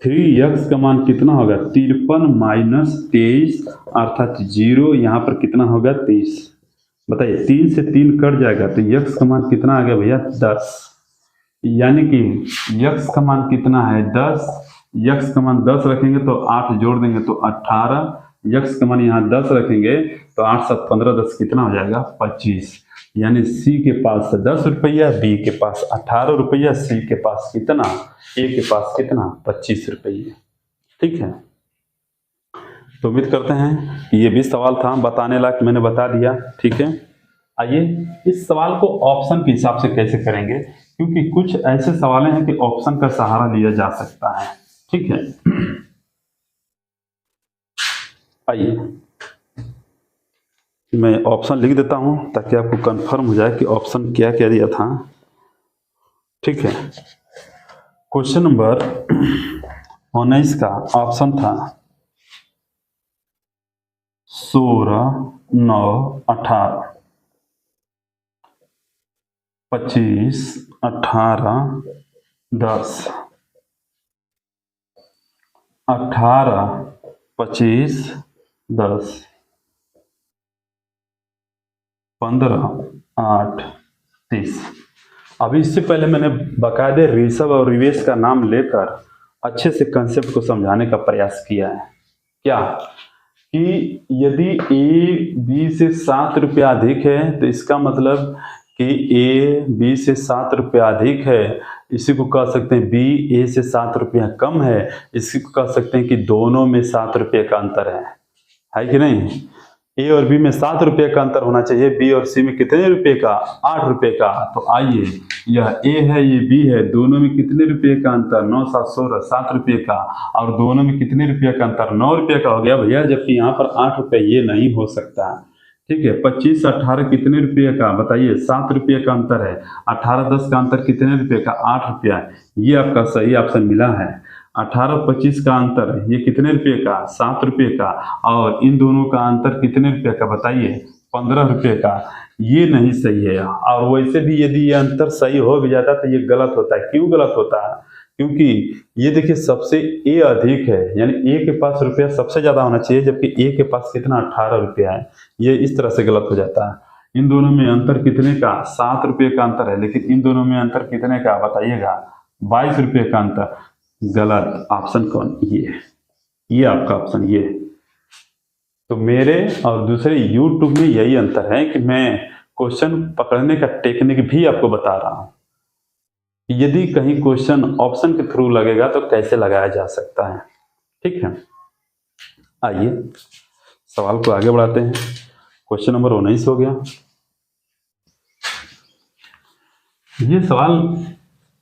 3x का मान कितना होगा 53 माइनस 23 अर्थात 0, यहाँ पर कितना होगा 30। बताइए 3 से 3 कट जाएगा तो x का मान कितना आ गया भैया 10, यानी कि x का मान कितना है 10, x का मान 10 रखेंगे तो 8 जोड़ देंगे तो 18, x का मान यहाँ 10 रखेंगे तो 8 7 15 10 कितना हो जाएगा 25, यानी c के पास 10 रुपया, b के पास 18 रुपया, c के पास कितना, a के पास कितना 25 रुपये। ठीक है, तो उम्मीद करते हैं कि ये भी सवाल था बताने लायक, मैंने बता दिया। ठीक है, आइए इस सवाल को ऑप्शन के हिसाब से कैसे करेंगे, क्योंकि कुछ ऐसे सवाल हैं कि ऑप्शन का सहारा लिया जा सकता है। ठीक है, आइए मैं ऑप्शन लिख देता हूं ताकि आपको कंफर्म हो जाए कि ऑप्शन क्या क्या दिया था। ठीक है, क्वेश्चन नंबर 19 का ऑप्शन था 16 9 18, 25 18 10, 18 25 10, 15 8 30। अभी इससे पहले मैंने बाकायदे ऋषभ और रिवेश का नाम लेकर अच्छे से कंसेप्ट को समझाने का प्रयास किया है। क्या कि यदि ए बी से 7 रुपया अधिक है तो इसका मतलब कि ए बी से 7 रुपया अधिक है, इसी को कह सकते हैं बी ए से 7 रुपया कम है, इसी को कह सकते हैं कि दोनों में 7 रुपये का अंतर है कि नहीं। ए और बी में 7 रुपये का अंतर होना चाहिए, बी और सी में कितने रुपये का 8 रुपये का। तो आइए, यह ए है ये बी है, दोनों में कितने रुपये का अंतर 9 7 16 7 रुपये का, और दोनों में कितने रुपये का अंतर 9 रुपये का हो गया भैया, जबकि यहाँ पर 8 रुपये, ये नहीं हो सकता। ठीक है, 25 18 कितने रुपये का बताइए, 7 रुपये का अंतर है, 18 10 का अंतर कितने रुपये का 8 रुपया है, ये आपका सही ऑप्शन मिला है। 18 25 का अंतर ये कितने रुपये का 7 रुपये का, और इन दोनों का अंतर कितने रुपये का बताइए 15 रुपये का, ये नहीं सही है। और वैसे भी यदि ये अंतर सही हो भी जाता तो ये गलत होता है। क्यों गलत होता है, क्योंकि ये देखिए सबसे ए अधिक है, यानी ए के पास रुपया सबसे ज़्यादा होना चाहिए, जबकि ए के पास कितना 18 रुपया है, ये इस तरह से गलत हो जाता है। इन दोनों में अंतर कितने का? 7 रुपये का अंतर है, लेकिन इन दोनों में अंतर कितने का बताइएगा? 22 रुपये का अंतर। गलत। ऑप्शन कौन? ये आपका ऑप्शन ये। तो मेरे और दूसरे यूट्यूब में यही अंतर है कि मैं क्वेश्चन पकड़ने का टेक्निक भी आपको बता रहा हूं। यदि कहीं क्वेश्चन ऑप्शन के थ्रू लगेगा तो कैसे लगाया जा सकता है। ठीक है, आइए सवाल को आगे बढ़ाते हैं। क्वेश्चन नंबर 19 हो गया। ये सवाल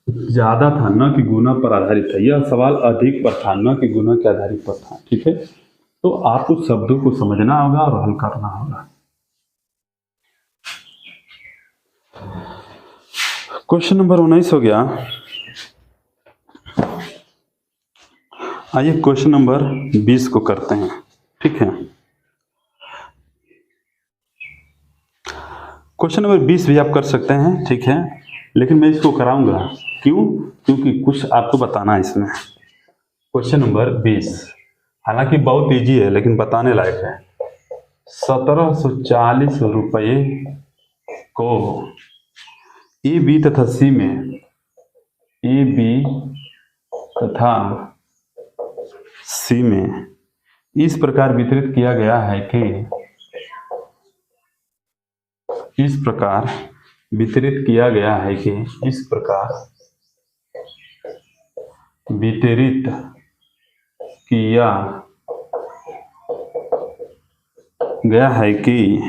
ज्यादा था न कि गुना पर आधारित है, यह सवाल अधिक पर था न कि गुना के आधारित पर था। ठीक है, तो आपको शब्दों को समझना होगा और हल करना होगा। क्वेश्चन नंबर 19 हो गया। आइए क्वेश्चन नंबर 20 को करते हैं। ठीक है, क्वेश्चन नंबर 20 भी आप कर सकते हैं। ठीक है, लेकिन मैं इसको कराऊंगा। क्यों? क्योंकि कुछ आपको बताना है इसमें। क्वेश्चन नंबर 20 हालांकि बहुत इजी है लेकिन बताने लायक है। 1740 रुपये को ए बी तथा सी में इस प्रकार वितरित किया गया है कि इस प्रकार वितरित किया गया है कि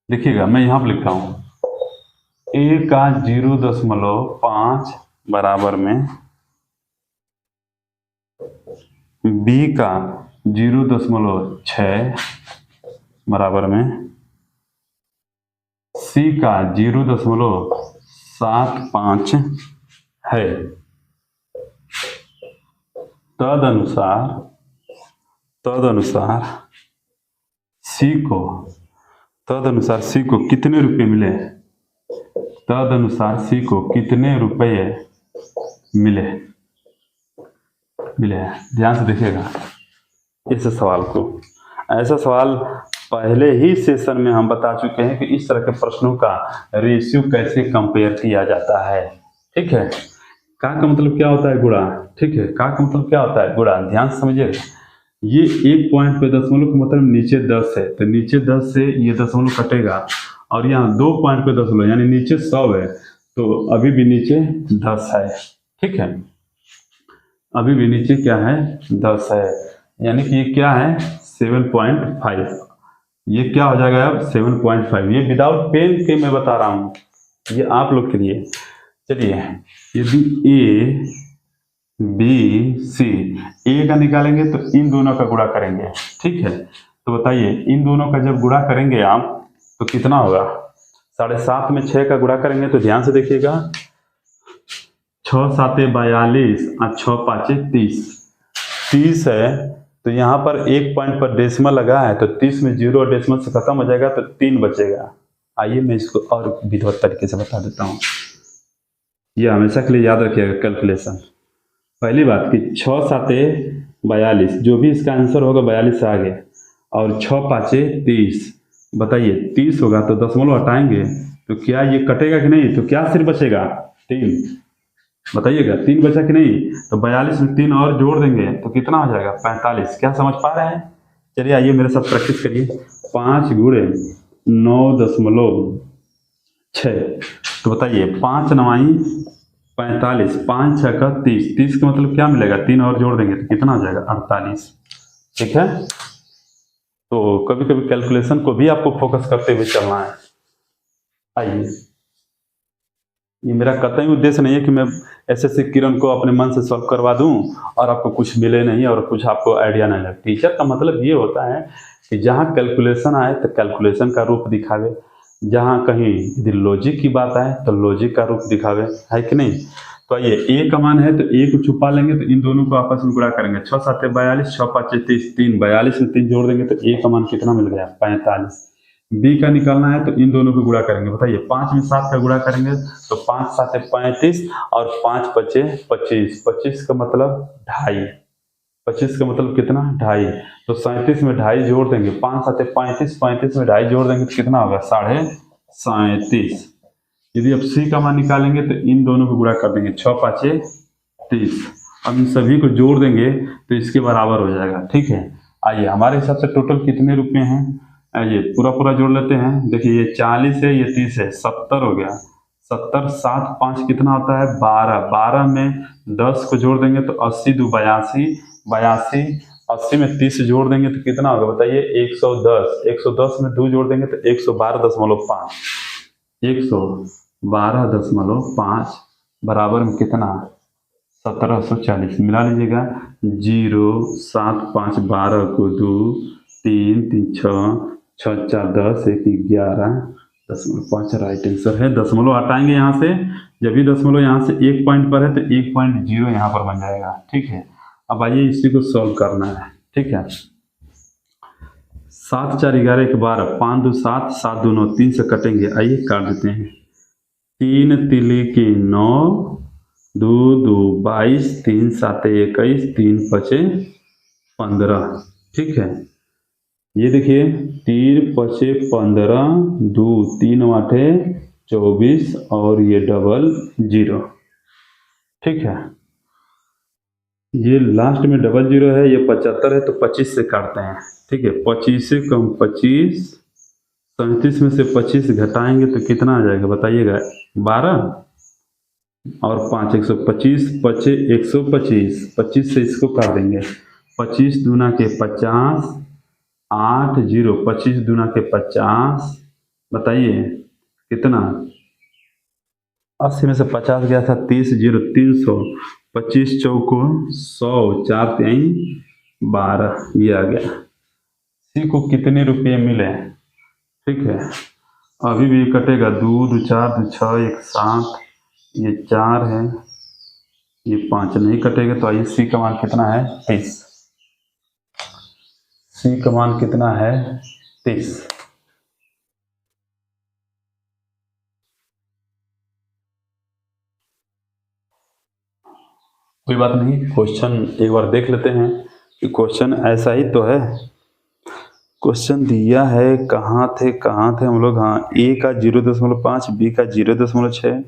देखिएगा, मैं यहां पर लिखता हूं ए का 0.5 बराबर में बी का 0.6 बराबर में सी का 0.75 है। तदनुसार सी को कितने रुपए मिले? ध्यान से देखिएगा इस सवाल को। ऐसा सवाल पहले ही सेशन में हम बता चुके हैं कि इस तरह के प्रश्नों का रेशियो कैसे कंपेयर किया जाता है। ठीक है, का मतलब क्या होता है? गुणा। ठीक है, का मतलब क्या होता है? गुणा। ध्यान से समझिएगा, ये एक पॉइंट पे दशमलव का मतलब नीचे 10 है, तो नीचे 10 से ये दशमलव कटेगा और यहाँ 2 पॉइंट पे दशमलव यानी नीचे 100 है, तो अभी भी नीचे 10 है। ठीक है, अभी भी नीचे क्या है? 10 है, यानी कि ये क्या है? 7.5। ये क्या हो जाएगा अब? 7.5। ये विदाउट पेन के मैं बता रहा हूँ, ये आप लोग के लिए। चलिए, यदि ए बी सी, ए का निकालेंगे तो इन दोनों का गुणा करेंगे। ठीक है, तो बताइए इन दोनों का जब गुणा करेंगे आप तो कितना होगा? 7.5 में 6 का गुणा करेंगे तो ध्यान से देखिएगा, 6 7 42 और 6 5 30 है। तो यहाँ पर एक पॉइंट पर डेसिमल लगा है, तो 30 में 0 डेसिमल से खत्म हो जाएगा तो 3 बचेगा। आइए मैं इसको और विधिवत तरीके से बता देता हूँ, ये हमेशा के लिए याद रखिएगा कैलकुलेशन। पहली बात कि 6 7 42, जो भी इसका आंसर होगा 42 से आगे, और 6 5 30। बताइए 30 होगा तो दशमलव हटाएंगे तो क्या ये कटेगा कि नहीं? तो क्या सिर्फ बचेगा? 3। बताइएगा 3 बचा कि नहीं? तो 42 में 3 और जोड़ देंगे तो कितना हो जाएगा? 45। क्या समझ पा रहे हैं? चलिए आइए मेरे साथ प्रैक्टिस करिए। 5 गुणे 9.6, तो बताइए 5 9 45, 5 6 का 30, 30 का मतलब क्या मिलेगा? 3 और जोड़ देंगे तो कितना हो जाएगा? 48। ठीक है, तो कभी कभी कैलकुलेशन को भी आपको फोकस करते हुए चलना है। आइए, ये मेरा कतई उद्देश्य नहीं है कि मैं एसएससी किरण को अपने मन से सॉल्व करवा दूं और आपको कुछ मिले नहीं और कुछ आपको आइडिया नहीं लगे। टीचर का मतलब ये होता है कि जहाँ कैलकुलेशन आए तो कैलकुलेशन का रूप दिखावे, जहाँ कहीं यदि लॉजिक की बात आए तो लॉजिक का रूप दिखावे, है कि नहीं? तो आइए, ए का मान है तो ए को छुपा लेंगे तो इन दोनों को आपस में गुणा करेंगे। 6 7 42, 6 5 30, 3 42 में 3 जोड़ देंगे तो ए का मान कितना मिल गया? 45। बी का निकालना है तो इन दोनों को गुणा करेंगे। बताइए 5 में 7 का गुणा करेंगे तो 5 7 35 और 5 5 25, 25 का मतलब 2.5। 25 का मतलब कितना, ढाई। तो 37 में ढाई जोड़ देंगे, 5 7 35, 35 में ढाई जोड़ देंगे तो कितना होगा, 37.5। यदि अब सी का मान निकालेंगे तो इन दोनों को गुणा कर देंगे, 6 5 30। अब इन सभी को जोड़ देंगे तो इसके बराबर हो जाएगा। ठीक है, आइए हमारे हिसाब से टोटल कितने रुपए हैं, आइए पूरा पूरा जोड़ लेते हैं। देखिए ये 40 है, ये 30 है, 70 हो गया। 70 7 5 कितना होता है, 12। 12 में 10 को जोड़ देंगे तो 80 2 82, 82। 80 में 30 जोड़ देंगे तो कितना होगा बताइए, 110। 110 में 2 जोड़ देंगे तो 112.5। 112.5 बराबर में कितना, 1740। मिला लीजिएगा, 0 7 5 12 को 2 3 3 6 6 4 10 1 11.5 राइट आंसर है। दशमलव हटाएंगे यहाँ से, जब भी दशमलव यहाँ से एक पॉइंट पर है तो 1.0 यहाँ पर बन जाएगा। ठीक है, अब आइए इसी को सॉल्व करना है। ठीक है, 7 4 11 1 12, 5 2 7, 7 2 9, 3 से कटेंगे, आइए काट देते हैं। 3 तिली के 9, 2 2 22, 3 7 21, 3 5 15। ठीक है, ये देखिए 3 5 15, 2 3 8 24 और ये डबल 0। ठीक है, ये लास्ट में डबल 0 है, ये 75 है तो 25 से काटते हैं। ठीक है, 25 से कम 25, 37 में से 25 घटाएंगे तो कितना आ जाएगा बताइएगा, 12 और 5 125, 5 125, 25 से इसको काट देंगे, 25 दूना के 50, 8 0, 25 दूना के 50, बताइए कितना, 80 में से 50 गया था, 30 0 300, 25 चौको 100, 4 3 12, ये आ गया। सी को कितने रुपये मिले। ठीक है, अभी भी कटेगा, 2 2 4 2 6 1 7, ये 4 है, ये 5 नहीं कटेगा। तो आइए सी का मान कितना है, 30। सी का मान कितना है, 30। कोई बात नहीं, क्वेश्चन एक बार देख लेते हैं कि क्वेश्चन ऐसा ही तो है। क्वेश्चन दिया है, कहाँ थे हम लोग, हाँ, ए का 0.5, बी का 0.6,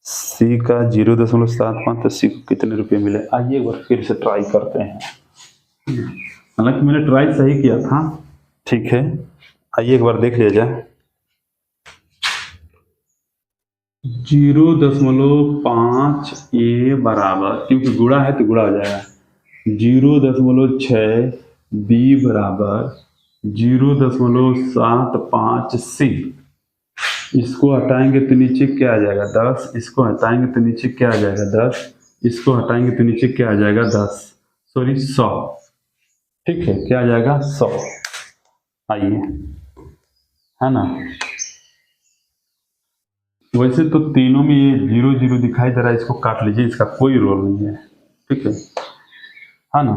सी का 0.75, तो सी को कितने रुपए मिले। आइए एक बार फिर से ट्राई करते हैं, हालांकि मैंने ट्राई सही किया था। ठीक है, आइए एक बार देख लिया जाए। 0.5 ए बराबर, क्योंकि गुणा है तो गुणा हो जाएगा, 0.6 बी बराबर 0.75 सी। इसको हटाएंगे तो नीचे क्या आ जाएगा, 10। इसको हटाएंगे तो नीचे क्या आ जाएगा, 10। इसको हटाएंगे तो नीचे क्या आ जाएगा, 10 सॉरी 100। ठीक है, क्या आ जाएगा, 100। आइए, है ना। वैसे तो तीनों में ये 0 0 दिखाई दे रहा है, इसको काट लीजिए, इसका कोई रोल नहीं है। ठीक है ना।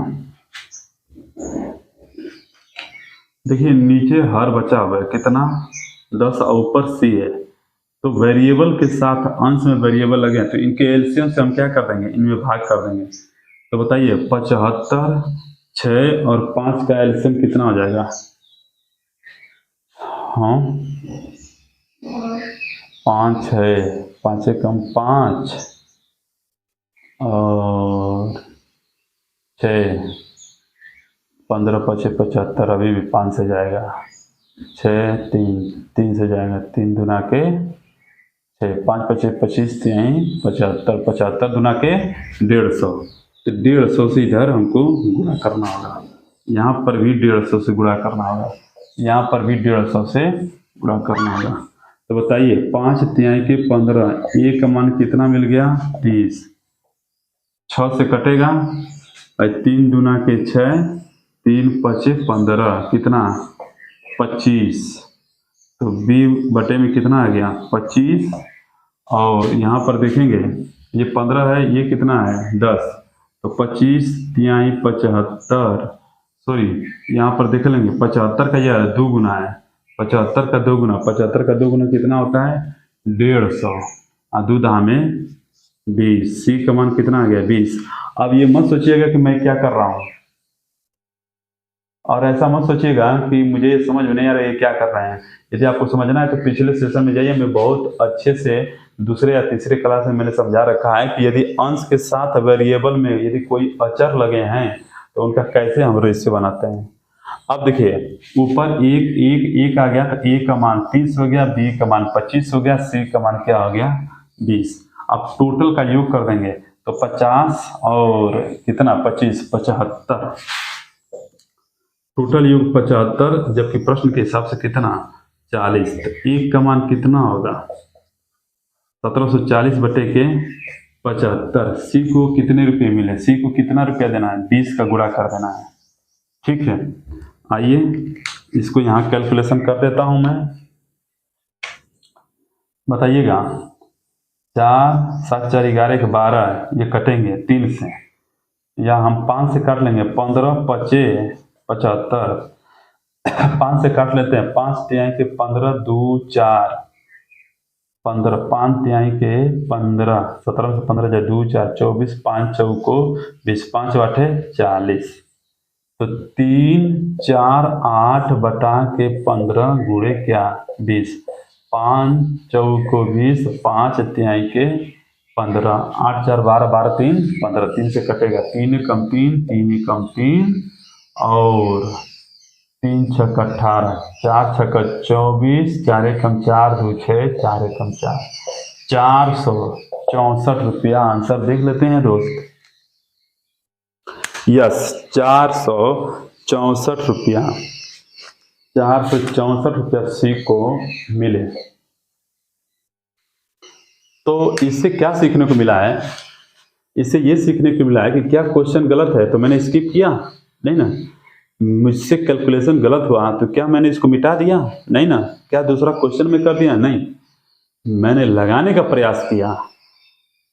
देखिए नीचे हर बचा हुआ है कितना, 10 और ऊपर सी है, तो वेरिएबल के साथ अंश में वेरिएबल लगे हैं तो इनके एलसीएम से हम क्या कर देंगे, इनमें भाग कर देंगे। तो बताइए 75, 6 और 5 का एलसीएम कितना हो जाएगा, हाँ 5 है, 5 से कम 5 और 6, 15 5 75, अभी भी 5 से जाएगा, 6 3 से जाएगा, 3 दुना के 6, 5 5 25 3 75, 75 दुना के 150, तो 150 से इधर हमको गुणा करना होगा, यहाँ पर भी 150 से गुणा करना होगा, यहाँ पर भी 150 से गुणा करना होगा। तो बताइए 5 तिहाई के 15, ए का मान कितना मिल गया, 30। 6 से कटेगा, 3 दुना के 6, 3 5 15, कितना 25, तो बी बटे में कितना आ गया, 25। और यहाँ पर देखेंगे ये 15 है, ये कितना है 10, तो 25 तिहाई 75, सॉरी यहाँ पर देख लेंगे 75 का यह 2 गुना है, 75 का 2 गुना, 75 का 2 गुना कितना होता है 150, और 2 दहा में 20, सी का मान कितना आ गया 20। अब ये मत सोचिएगा कि मैं क्या कर रहा हूँ, और ऐसा मत सोचिएगा कि मुझे ये समझ में नहीं आ रहा है ये क्या कर रहे हैं। यदि आपको समझना है तो पिछले सेशन में जाइए, मैं बहुत अच्छे से दूसरे या तीसरे क्लास में मैंने समझा रखा है कि यदि अंश के साथ वेरिएबल में यदि कोई अचर लगे हैं तो उनका कैसे हम रेशियो बनाते हैं। अब देखिए ऊपर एक एक एक आ गया, तो ए का मान 30 हो गया, बी का मान 25 हो गया, सी का मान क्या हो गया 20। अब टोटल का योग कर देंगे तो 50 और कितना 25 75, टोटल योग 75, जबकि प्रश्न के हिसाब से कितना 40। तो एक का मान कितना होगा 1740 बटे के 75। सी को कितने रुपए मिले, सी को कितना रुपया देना है 20 का गुणा कर देना है। ठीक है, आइए इसको यहाँ कैलकुलेशन कर देता हूं मैं, बताइएगा। 4 7 4 11 के 12 ये कटेंगे 3 से, या हम 5 से काट लेंगे 15 25 75, 5 से काट लेते हैं, 5 तिहाई के 15 2 4 15, 5 तिहाई के 15, 17 से 15 जाए 2 4 24, 5 चौको 20, 5 8 40। तो 3 4 8 बटा के 15 गुणे क्या 20, 5 चौको 20, 5 तिहाई के 15, 8 4 12 12 3 15, 3 से कटेगा 3 कम 3 3 कम 3 और 3 छक 18, 4 छक 24, 4 कम 4 2 6, 4 कम 4, 464 रुपया आंसर देख लेते हैं दोस्त। यस 464 रुपया, 464 रुपया सी को मिले। तो इससे क्या सीखने को मिला है, इससे ये सीखने को मिला है कि क्या क्वेश्चन गलत है तो मैंने स्किप किया नहीं ना, मुझसे कैलकुलेशन गलत हुआ तो क्या मैंने इसको मिटा दिया नहीं ना, क्या दूसरा क्वेश्चन में कर दिया नहीं, मैंने लगाने का प्रयास किया।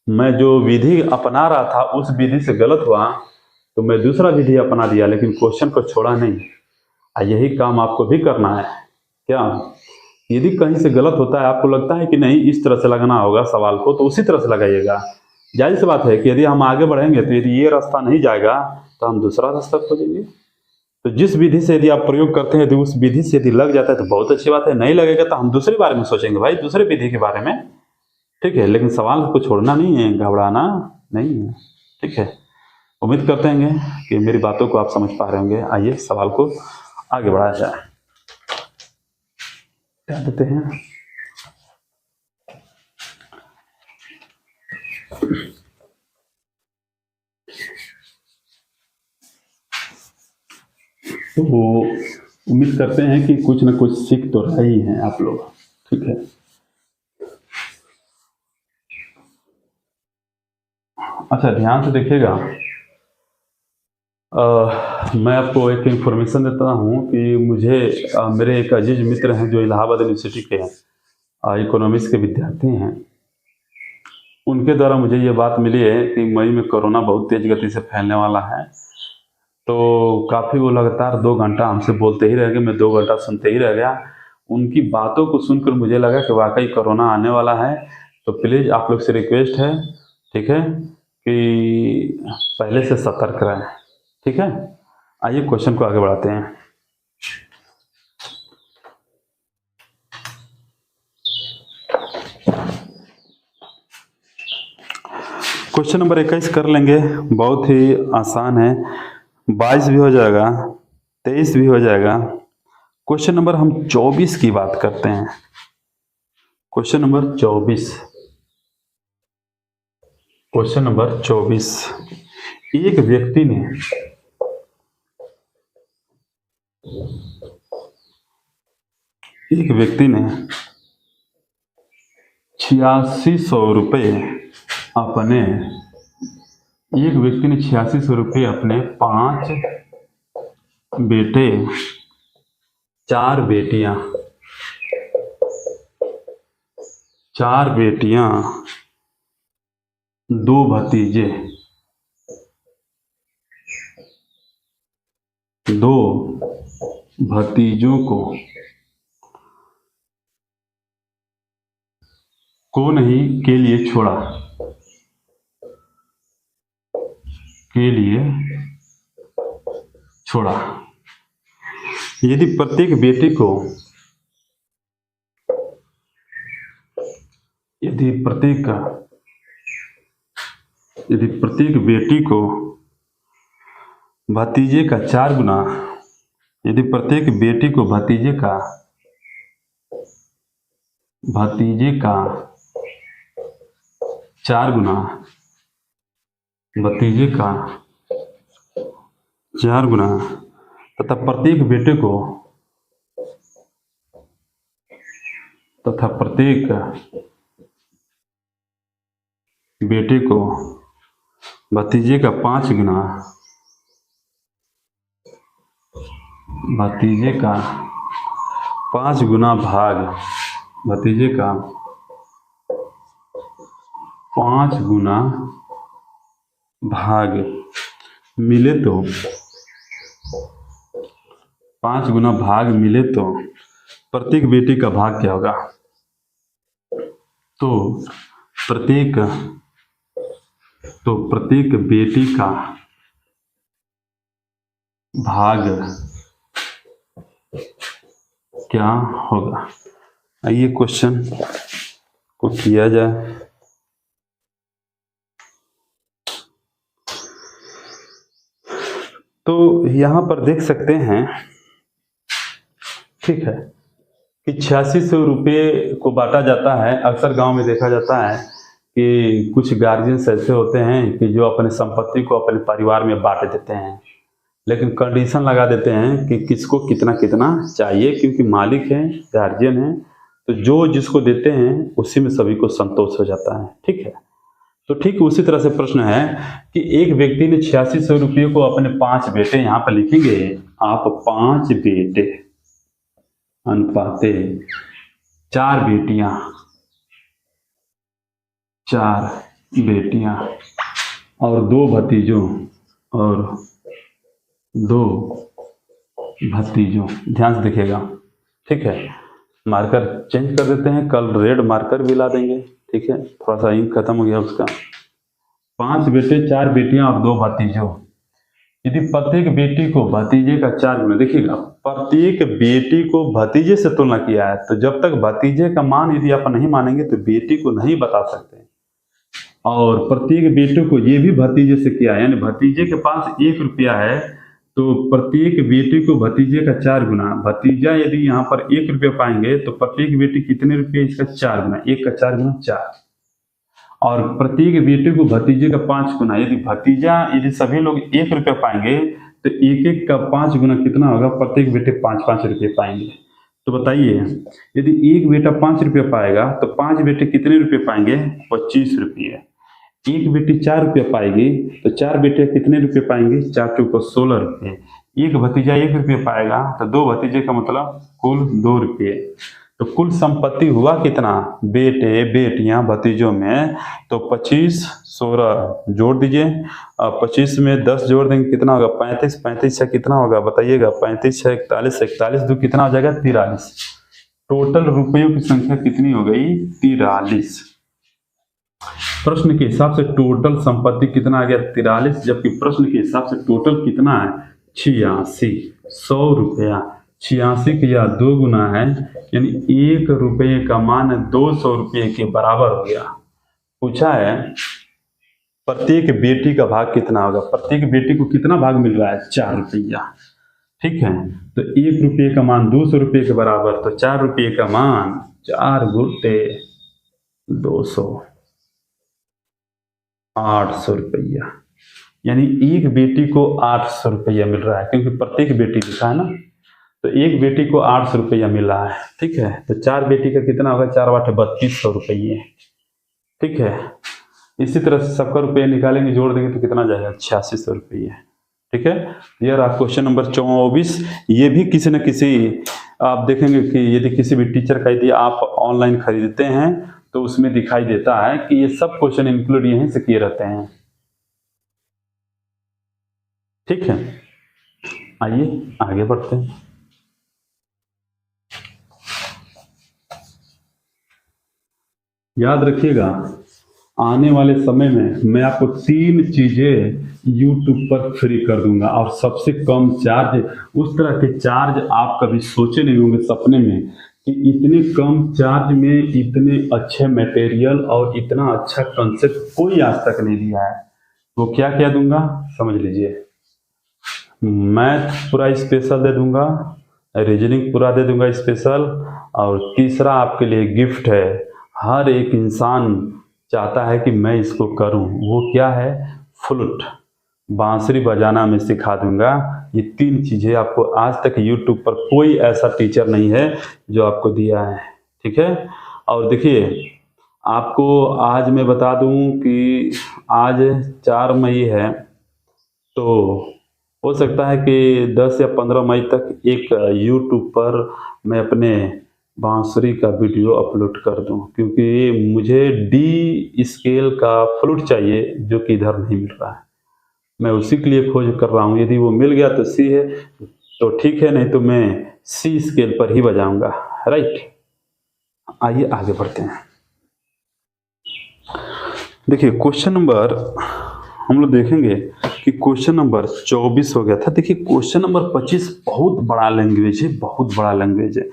मैं जो विधि अपना रहा था उस विधि से गलत हुआ तो मैं दूसरा विधि अपना दिया, लेकिन क्वेश्चन को छोड़ा नहीं। यही काम आपको भी करना है। क्या यदि कहीं से गलत होता है, आपको लगता है कि नहीं इस तरह से लगाना होगा सवाल को, तो उसी तरह से लगाइएगा। जाहिर सी बात है कि यदि हम आगे बढ़ेंगे तो यदि ये रास्ता नहीं जाएगा तो हम दूसरा रास्ता खोजेंगे। तो जिस विधि से यदि आप प्रयोग करते हैं यदि उस विधि से यदि लग जाता है तो बहुत अच्छी बात है, नहीं लगेगा तो हम दूसरे बारे में सोचेंगे, भाई दूसरे विधि के बारे में। ठीक है, लेकिन सवाल को छोड़ना नहीं है, घबराना नहीं है। ठीक है, उम्मीद करते हैं कि मेरी बातों को आप समझ पा रहे होंगे। आइए सवाल को आगे बढ़ाया जाए, क्या देते हैं। तो वो उम्मीद करते हैं कि कुछ न कुछ सीख तो रहे ही हैं आप लोग। ठीक है, अच्छा ध्यान से देखिएगा। मैं आपको एक इन्फॉर्मेशन देता हूँ कि मुझे मेरे एक अजीज मित्र हैं जो इलाहाबाद यूनिवर्सिटी के इकोनॉमिक्स के विद्यार्थी हैं, उनके द्वारा मुझे ये बात मिली है कि मई में कोरोना बहुत तेज गति से फैलने वाला है। तो काफ़ी वो लगातार 2 घंटा हमसे बोलते ही रह गए, मैं 2 घंटा सुनते ही रह गया। उनकी बातों को सुनकर मुझे लगा कि वाकई कोरोना आने वाला है। तो प्लीज़ आप लोग से रिक्वेस्ट है, ठीक है, कि पहले से सतर्क रहें। ठीक है, आइए क्वेश्चन को आगे बढ़ाते हैं। क्वेश्चन नंबर 21 कर लेंगे, बहुत ही आसान है। 22 भी हो जाएगा, 23 भी हो जाएगा। क्वेश्चन नंबर हम 24 की बात करते हैं। क्वेश्चन नंबर 24, क्वेश्चन नंबर 24, एक व्यक्ति ने एक व्यक्ति ने 8600 रुपये अपने एक व्यक्ति ने 8600 रुपये अपने 5 बेटे 4 बेटियां 2 भतीजे 2 भतीजों को नहीं के लिए छोड़ा यदि प्रत्येक बेटे को यदि प्रत्येक बेटी को भतीजे का 4 गुना, यदि प्रत्येक बेटी को भतीजे का 4 गुना, भतीजे का 4 गुना तथा प्रत्येक बेटे को भतीजे का 5 गुना, भतीजे का 5 गुना भाग, भतीजे का 5 गुना भाग मिले तो 5 गुना भाग मिले तो प्रत्येक बेटी का भाग क्या होगा? तो प्रत्येक बेटी का भाग क्या होगा? आइए क्वेश्चन को किया जाए। तो यहाँ पर देख सकते हैं, ठीक है, कि 8600 रुपये को बांटा जाता है। अक्सर गांव में देखा जाता है कि कुछ गार्जियंस ऐसे होते हैं कि जो अपने संपत्ति को अपने परिवार में बांट देते हैं, लेकिन कंडीशन लगा देते हैं कि किसको कितना कितना चाहिए, क्योंकि मालिक है, गार्जियन है, तो जो जिसको देते हैं उसी में सभी को संतोष हो जाता है। ठीक है, तो ठीक उसी तरह से प्रश्न है कि एक व्यक्ति ने 8600 रुपये को अपने 5 बेटे, यहाँ पर लिखेंगे आप 5 बेटे अनुपाते 4 बेटियां और 2 भतीजों ध्यान से देखिएगा। ठीक है, मार्कर चेंज कर देते हैं, कल रेड मार्कर भी ला देंगे। ठीक है, थोड़ा सा इंक खत्म हो गया उसका। 5 बेटे, 4 बेटियां और 2 भतीजों। यदि प्रत्येक बेटी को भतीजे का 4 गुना, देखिएगा प्रत्येक बेटी को भतीजे से तुलना किया है, तो जब तक भतीजे का मान यदि आप नहीं मानेंगे तो बेटी को नहीं बता सकते। और प्रत्येक बेटे को ये भी भतीजे से किया है, यानी भतीजे के पास 1 रुपया है तो प्रत्येक बेटी को भतीजे का 4 गुना, भतीजा यदि यहाँ पर 1 रुपया पाएंगे तो प्रत्येक बेटी कितने रुपये, इसका 4 गुना, 1 का 4 गुना 4। और प्रत्येक बेटे को भतीजे का 5 गुना, यदि सभी लोग 1 रुपया पाएंगे तो 1 का 5 गुना कितना होगा, प्रत्येक बेटे 5 रुपये पाएंगे। तो बताइए, यदि एक बेटा 5 रुपये पाएगा तो 5 बेटे कितने रुपये पाएंगे, 25 रुपये। एक बेटी 4 रुपये पाएगी तो 4 बेटे कितने रुपये पाएंगे, 4 चौको 16 रुपये। एक भतीजा 1 रुपये पाएगा तो 2 भतीजे का मतलब कुल 2 रुपये। तो कुल संपत्ति हुआ कितना, बेटे बेटियां भतीजों में, तो 25 16 जोड़ दीजिए, 25 में 10 जोड़ देंगे कितना होगा, 35, 35 से कितना होगा बताइएगा, 35 से 41, 41 दो कितना हो जाएगा, 43। टोटल रुपयों की संख्या कितनी हो गई, 43। प्रश्न के हिसाब से टोटल संपत्ति कितना आ गया, 43, जबकि प्रश्न के हिसाब से टोटल कितना है, 86। 100 रुपया 86 के या 2 गुना है, यानी 1 रुपये का मान 200 रुपये के बराबर हो गया। पूछा है प्रत्येक बेटी का भाग कितना होगा, प्रत्येक बेटी को कितना भाग मिल रहा है, 4 रुपया। ठीक है, तो 1 रुपये का मान 200 रुपये के बराबर, तो 4 रुपये का मान 4 गुटे 200, 800 रुपया, यानी एक बेटी को 800 रुपया मिल रहा है, क्योंकि प्रत्येक बेटी लिखा है ना, तो एक बेटी को 800 रुपया मिल रहा है। ठीक है, तो 4 बेटी का कितना होगा, 4 बाटे 3200 रुपये। ठीक है, इसी तरह से सबका रुपये निकालेंगे, जोड़ देंगे तो कितना जाएगा, 8600 रुपये। ठीक है, ये रहा क्वेश्चन नंबर 24। ये भी किसी न किसी आप देखेंगे कि यदि किसी भी टीचर का यदि आप ऑनलाइन खरीदते हैं तो उसमें दिखाई देता है कि ये सब क्वेश्चन इंक्लूड यहीं से किए रहते हैं। ठीक है, आइए आगे बढ़ते हैं। याद रखिएगा आने वाले समय में मैं आपको 3 चीजें YouTube पर फ्री कर दूंगा और सबसे कम चार्ज। उस तरह के चार्ज आप कभी सोचे नहीं होंगे सपने में कि इतने कम चार्ज में इतने अच्छे मटेरियल और इतना अच्छा कंसेप्ट कोई आज तक नहीं दिया है। वो क्या क्या दूंगा समझ लीजिए। मैथ पूरा स्पेशल दे दूंगा, रीजनिंग पूरा दे दूंगा स्पेशल, और तीसरा आपके लिए गिफ्ट है। हर एक इंसान चाहता है कि मैं इसको करूं, वो क्या है, फ्लूट, बांसुरी बजाना मैं सिखा दूंगा। ये 3 चीज़ें आपको आज तक यूट्यूब पर कोई ऐसा टीचर नहीं है जो आपको दिया है, ठीक है। और देखिए आपको आज मैं बता दूं कि आज 4 मई है, तो हो सकता है कि 10 या 15 मई तक एक यूट्यूब पर मैं अपने बांसुरी का वीडियो अपलोड कर दूं, क्योंकि मुझे डी स्केल का फ्लूट चाहिए जो कि इधर नहीं मिल रहा है। मैं उसी के लिए खोज कर रहा हूँ। यदि वो मिल गया तो सी है तो ठीक है, नहीं तो मैं सी स्केल पर ही बजाऊंगा, राइट। आइए आगे बढ़ते हैं। देखिए क्वेश्चन नंबर हम लोग देखेंगे कि क्वेश्चन नंबर 24 हो गया था। देखिए क्वेश्चन नंबर 25 बहुत बड़ा लैंग्वेज है, बहुत बड़ा लैंग्वेज है,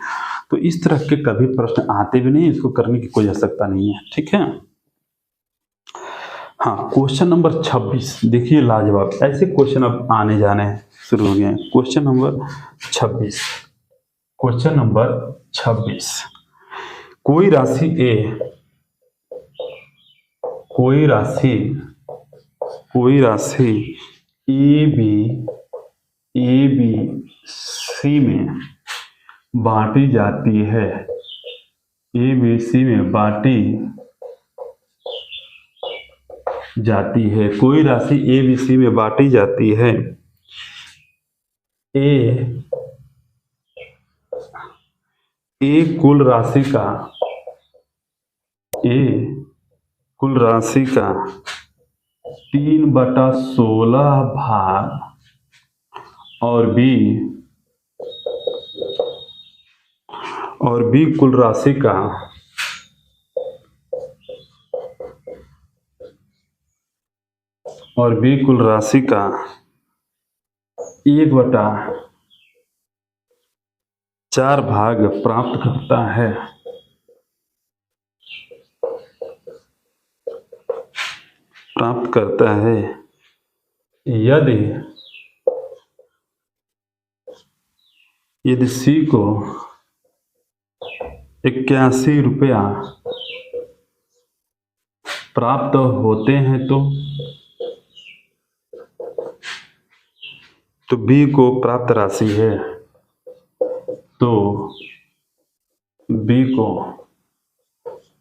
तो इस तरह के कभी प्रश्न आते भी नहीं, इसको करने की कोई आवश्यकता नहीं है, ठीक है। हाँ, क्वेश्चन नंबर 26 देखिए लाजवाब, ऐसे क्वेश्चन अब आने जाने शुरू हो गए हैं। क्वेश्चन नंबर 26, क्वेश्चन नंबर 26, कोई राशि ए, कोई राशि ए बी सी में बांटी जाती है, ए बी सी में बांटी जाती है। कोई राशि ए बी सी में बांटी जाती है। ए कुल राशि का 3/16 भाग और बी कुल राशि का और बी कुल राशि का 1/4 भाग प्राप्त करता है यदि सी को 81 रुपया प्राप्त होते हैं तो बी को प्राप्त राशि है, तो बी को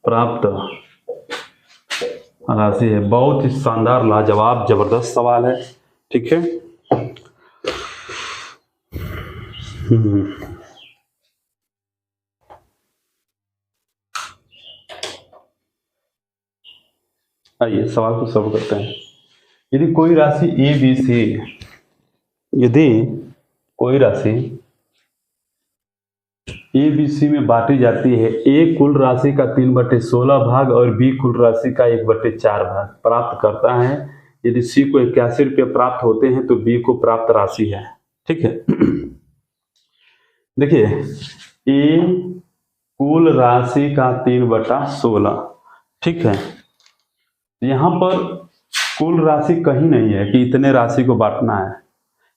प्राप्त राशि है। बहुत ही शानदार, लाजवाब, जबरदस्त सवाल है, ठीक है। आइए सवाल को सॉल्व करते हैं। यदि कोई राशि ए बी सी, यदि कोई राशि ए बी सी में बांटी जाती है, ए कुल राशि का 3/16 भाग और बी कुल राशि का 1/4 भाग प्राप्त करता है। यदि सी को 81 रुपये प्राप्त होते हैं तो बी को प्राप्त राशि है, ठीक है। देखिए ए कुल राशि का 3/16, ठीक है। यहाँ पर कुल राशि कहीं नहीं है कि इतने राशि को बांटना है।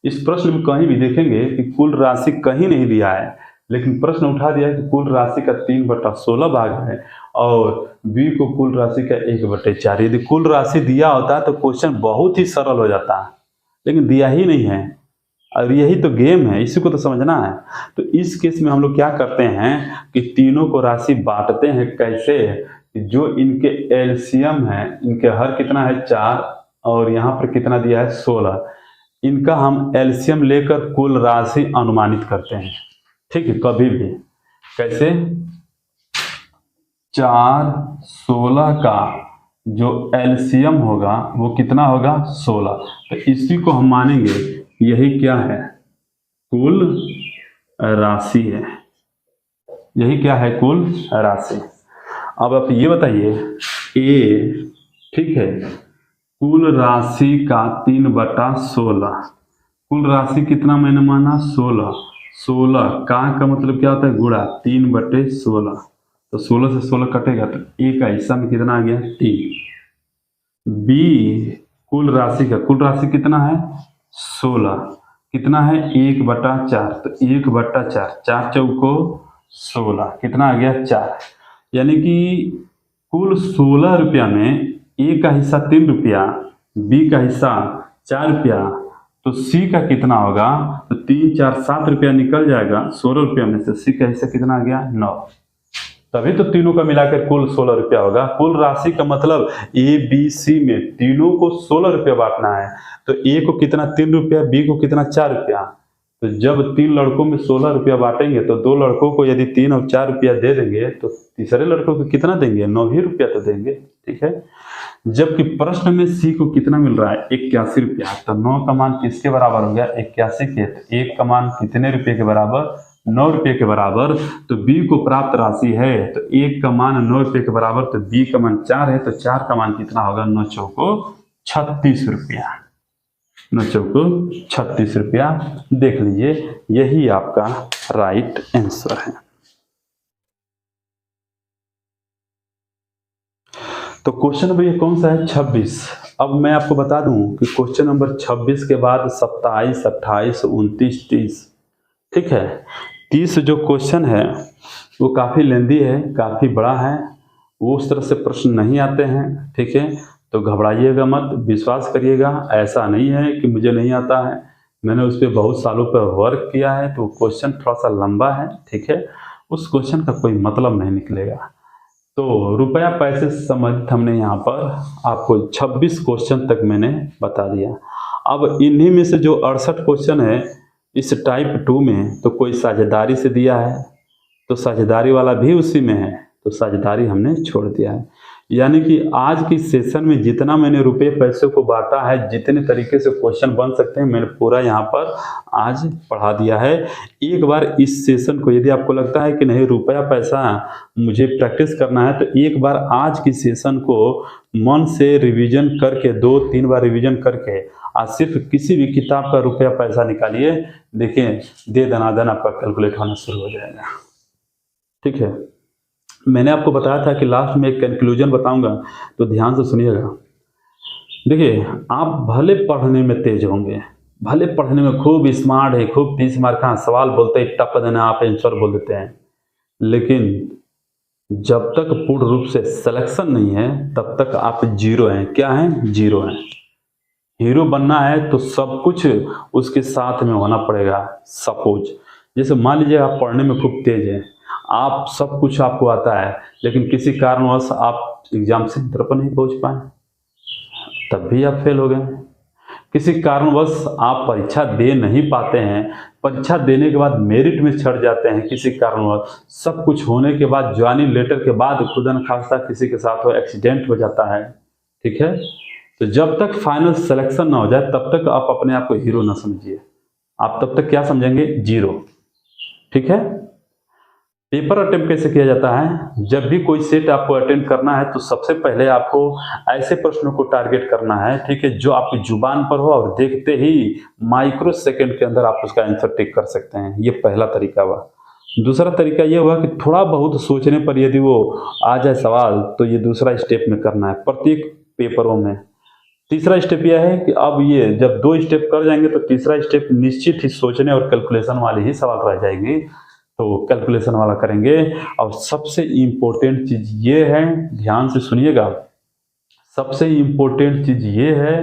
इस प्रश्न में कहीं भी देखेंगे कि कुल राशि कहीं नहीं दिया है, लेकिन प्रश्न उठा दिया कि कुल राशि का 3/16 भाग है और बी को कुल राशि का 1/4। यदि कुल राशि दिया होता है तो क्वेश्चन बहुत ही सरल हो जाता है, लेकिन दिया ही नहीं है, और यही तो गेम है, इसी को तो समझना है। तो इस केस में हम लोग क्या करते हैं कि तीनों को राशि बांटते हैं। कैसे? जो इनके एलसीएम है, इनके हर कितना है 4 और यहाँ पर कितना दिया है 16, इनका हम एलसीएम लेकर कुल राशि अनुमानित करते हैं, ठीक है। कभी भी कैसे 4 16 का जो एलसीएम होगा वो कितना होगा 16, तो इसी को हम मानेंगे यही क्या है, कुल राशि है। यही क्या है, कुल राशि। अब आप ये बताइए ए ठीक है। कुल राशि का 3/16, कुल राशि कितना मैंने माना 16, 16 का मतलब क्या होता है गुणा 3/16, तो 16 से 16 कटेगा तो ए का हिस्सा में कितना आ गया 3। बी कुल राशि का, कुल राशि कितना है 16, कितना है 1/4, तो 1/4, 4 चौको 16, कितना आ गया 4। यानी कि कुल 16 रुपया में ए का हिस्सा 3 रुपया, बी का हिस्सा 4 रुपया, तो सी का कितना होगा, तो 3 4 7 रुपया निकल जाएगा 16 रुपया में से, सी का हिस्सा कितना आ गया 9। तभी तो तीनों का मिलाकर कुल 16 रुपया होगा। कुल राशि का मतलब ए बी सी में तीनों को 16 रुपया बांटना है, तो ए को कितना 3 रुपया, बी को कितना 4 रुपया। तो जब 3 लड़कों में 16 रुपया बांटेंगे तो 2 लड़कों को यदि 3 और 4 रुपया दे देंगे तो तीसरे लड़कों को कितना देंगे 9 ही रुपया तो देंगे, ठीक है। जबकि प्रश्न में सी को कितना मिल रहा है 81 रुपया, तो 9 का मान किसके बराबर हो गया 81 के, तो 1 का मान कितने रुपये के बराबर 9 रुपये के बराबर। तो बी को प्राप्त राशि है तो 1 का मान 9 रुपये के बराबर, तो बी का मान 4 है, तो 4 का मान कितना होगा 9 चौको 36 रुपया, 9 चौको 36 रुपया। देख लीजिए यही आपका राइट आंसर है। तो क्वेश्चन नंबर ये कौन सा है 26। अब मैं आपको बता दूं कि क्वेश्चन नंबर 26 के बाद 27, 28, 29, 30, ठीक है। 30 जो क्वेश्चन है वो काफ़ी लेंदी है, काफ़ी बड़ा है, वो उस तरह से प्रश्न नहीं आते हैं, ठीक है। तो घबराइएगा मत, विश्वास करिएगा, ऐसा नहीं है कि मुझे नहीं आता है, मैंने उस पर बहुत सालों पर वर्क किया है। तो क्वेश्चन थोड़ा सा लंबा है, ठीक है, उस क्वेश्चन का कोई मतलब नहीं निकलेगा। तो रुपया पैसे संबंधित हमने यहाँ पर आपको 26 क्वेश्चन तक मैंने बता दिया। अब इन्हीं में से जो 68 क्वेश्चन है इस टाइप 2 में, तो कोई साझेदारी से दिया है, तो साझेदारी वाला भी उसी में है, तो साझेदारी हमने छोड़ दिया है। यानी कि आज की सेशन में जितना मैंने रुपये पैसे को बांटा है, जितने तरीके से क्वेश्चन बन सकते हैं, मैंने पूरा यहाँ पर आज पढ़ा दिया है। एक बार इस सेशन को यदि आपको लगता है कि नहीं रुपया पैसा मुझे प्रैक्टिस करना है, तो एक बार आज की सेशन को मन से रिवीजन करके 2-3 बार रिवीजन करके आज सिर्फ किसी भी किताब का रुपया पैसा निकालिए, देखिए दे दनादन आपका कैलकुलेट होना शुरू हो जाएगा, ठीक है। मैंने आपको बताया था कि लास्ट में एक कंक्लूजन बताऊंगा, तो ध्यान से सुनिएगा। देखिए आप भले पढ़ने में तेज होंगे, भले पढ़ने में खूब स्मार्ट है, खूब 30 मार्क का सवाल बोलते ही टप देना आप आंसर बोल देते हैं, लेकिन जब तक पूर्ण रूप से सिलेक्शन नहीं है तब तक आप जीरो हैं। क्या हैं? जीरो हैं। हीरो बनना है तो सब कुछ उसके साथ में होना पड़ेगा। सपोज जैसे मान लीजिए आप पढ़ने में खूब तेज हैं, आप सब कुछ आपको आता है, लेकिन किसी कारणवश आप एग्जाम सेंटर पर नहीं पहुंच पाए, तब भी आप फेल हो गए। किसी कारणवश आप परीक्षा दे नहीं पाते हैं, परीक्षा देने के बाद मेरिट में चढ़ जाते हैं, किसी कारणवश सब कुछ होने के बाद ज्वाइनिंग लेटर के बाद खुदा न खास्ता किसी के साथ वो एक्सीडेंट हो जाता है, ठीक है। तो जब तक फाइनल सिलेक्शन ना हो जाए तब तक आप अपने आप को हीरो ना समझिए, आप तब तक क्या समझेंगे? जीरो, ठीक है। पेपर अटेम्प्ट कैसे किया जाता है? जब भी कोई सेट आपको अटेंड करना है तो सबसे पहले आपको ऐसे प्रश्नों को टारगेट करना है, ठीक है, जो आपकी जुबान पर हो और देखते ही माइक्रो सेकंड के अंदर आप उसका आंसर टिक कर सकते हैं। ये पहला तरीका हुआ। दूसरा तरीका ये हुआ कि थोड़ा बहुत सोचने पर यदि वो आ जाए सवाल, तो ये दूसरा स्टेप में करना है प्रत्येक पेपरों में। तीसरा स्टेप यह है कि अब ये जब 2 स्टेप कर जाएंगे तो तीसरा स्टेप निश्चित ही सोचने और कैलकुलेशन वाली ही सवाल रह जाएंगी, तो कैलकुलेशन वाला करेंगे। और सबसे इम्पोर्टेंट चीज ये है, ध्यान से सुनिएगा, सबसे इम्पोर्टेंट चीज ये है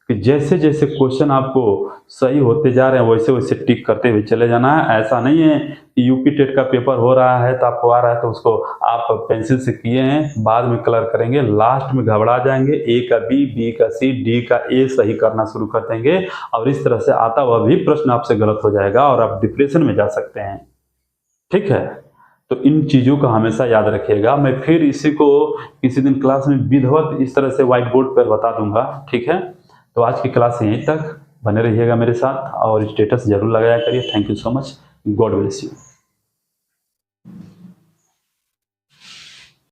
कि जैसे जैसे क्वेश्चन आपको सही होते जा रहे हैं वैसे वैसे टिक करते हुए चले जाना है। ऐसा नहीं है कि यूपी टेट का पेपर हो रहा है तो आपको आ रहा है तो उसको आप पेंसिल से किए हैं, बाद में कलर करेंगे, लास्ट में घबरा जाएंगे, ए का बी, बी का सी, डी का ए सही करना शुरू कर देंगे, और इस तरह से आता हुआ भी प्रश्न आपसे गलत हो जाएगा और आप डिप्रेशन में जा सकते हैं, ठीक है। तो इन चीज़ों का हमेशा याद रखिएगा। मैं फिर इसी को किसी दिन क्लास में विधिवत इस तरह से व्हाइट बोर्ड पर बता दूंगा, ठीक है। तो आज की क्लास यहीं तक, बने रहिएगा मेरे साथ और स्टेटस जरूर लगाया करिए। Thank you so much, God bless you.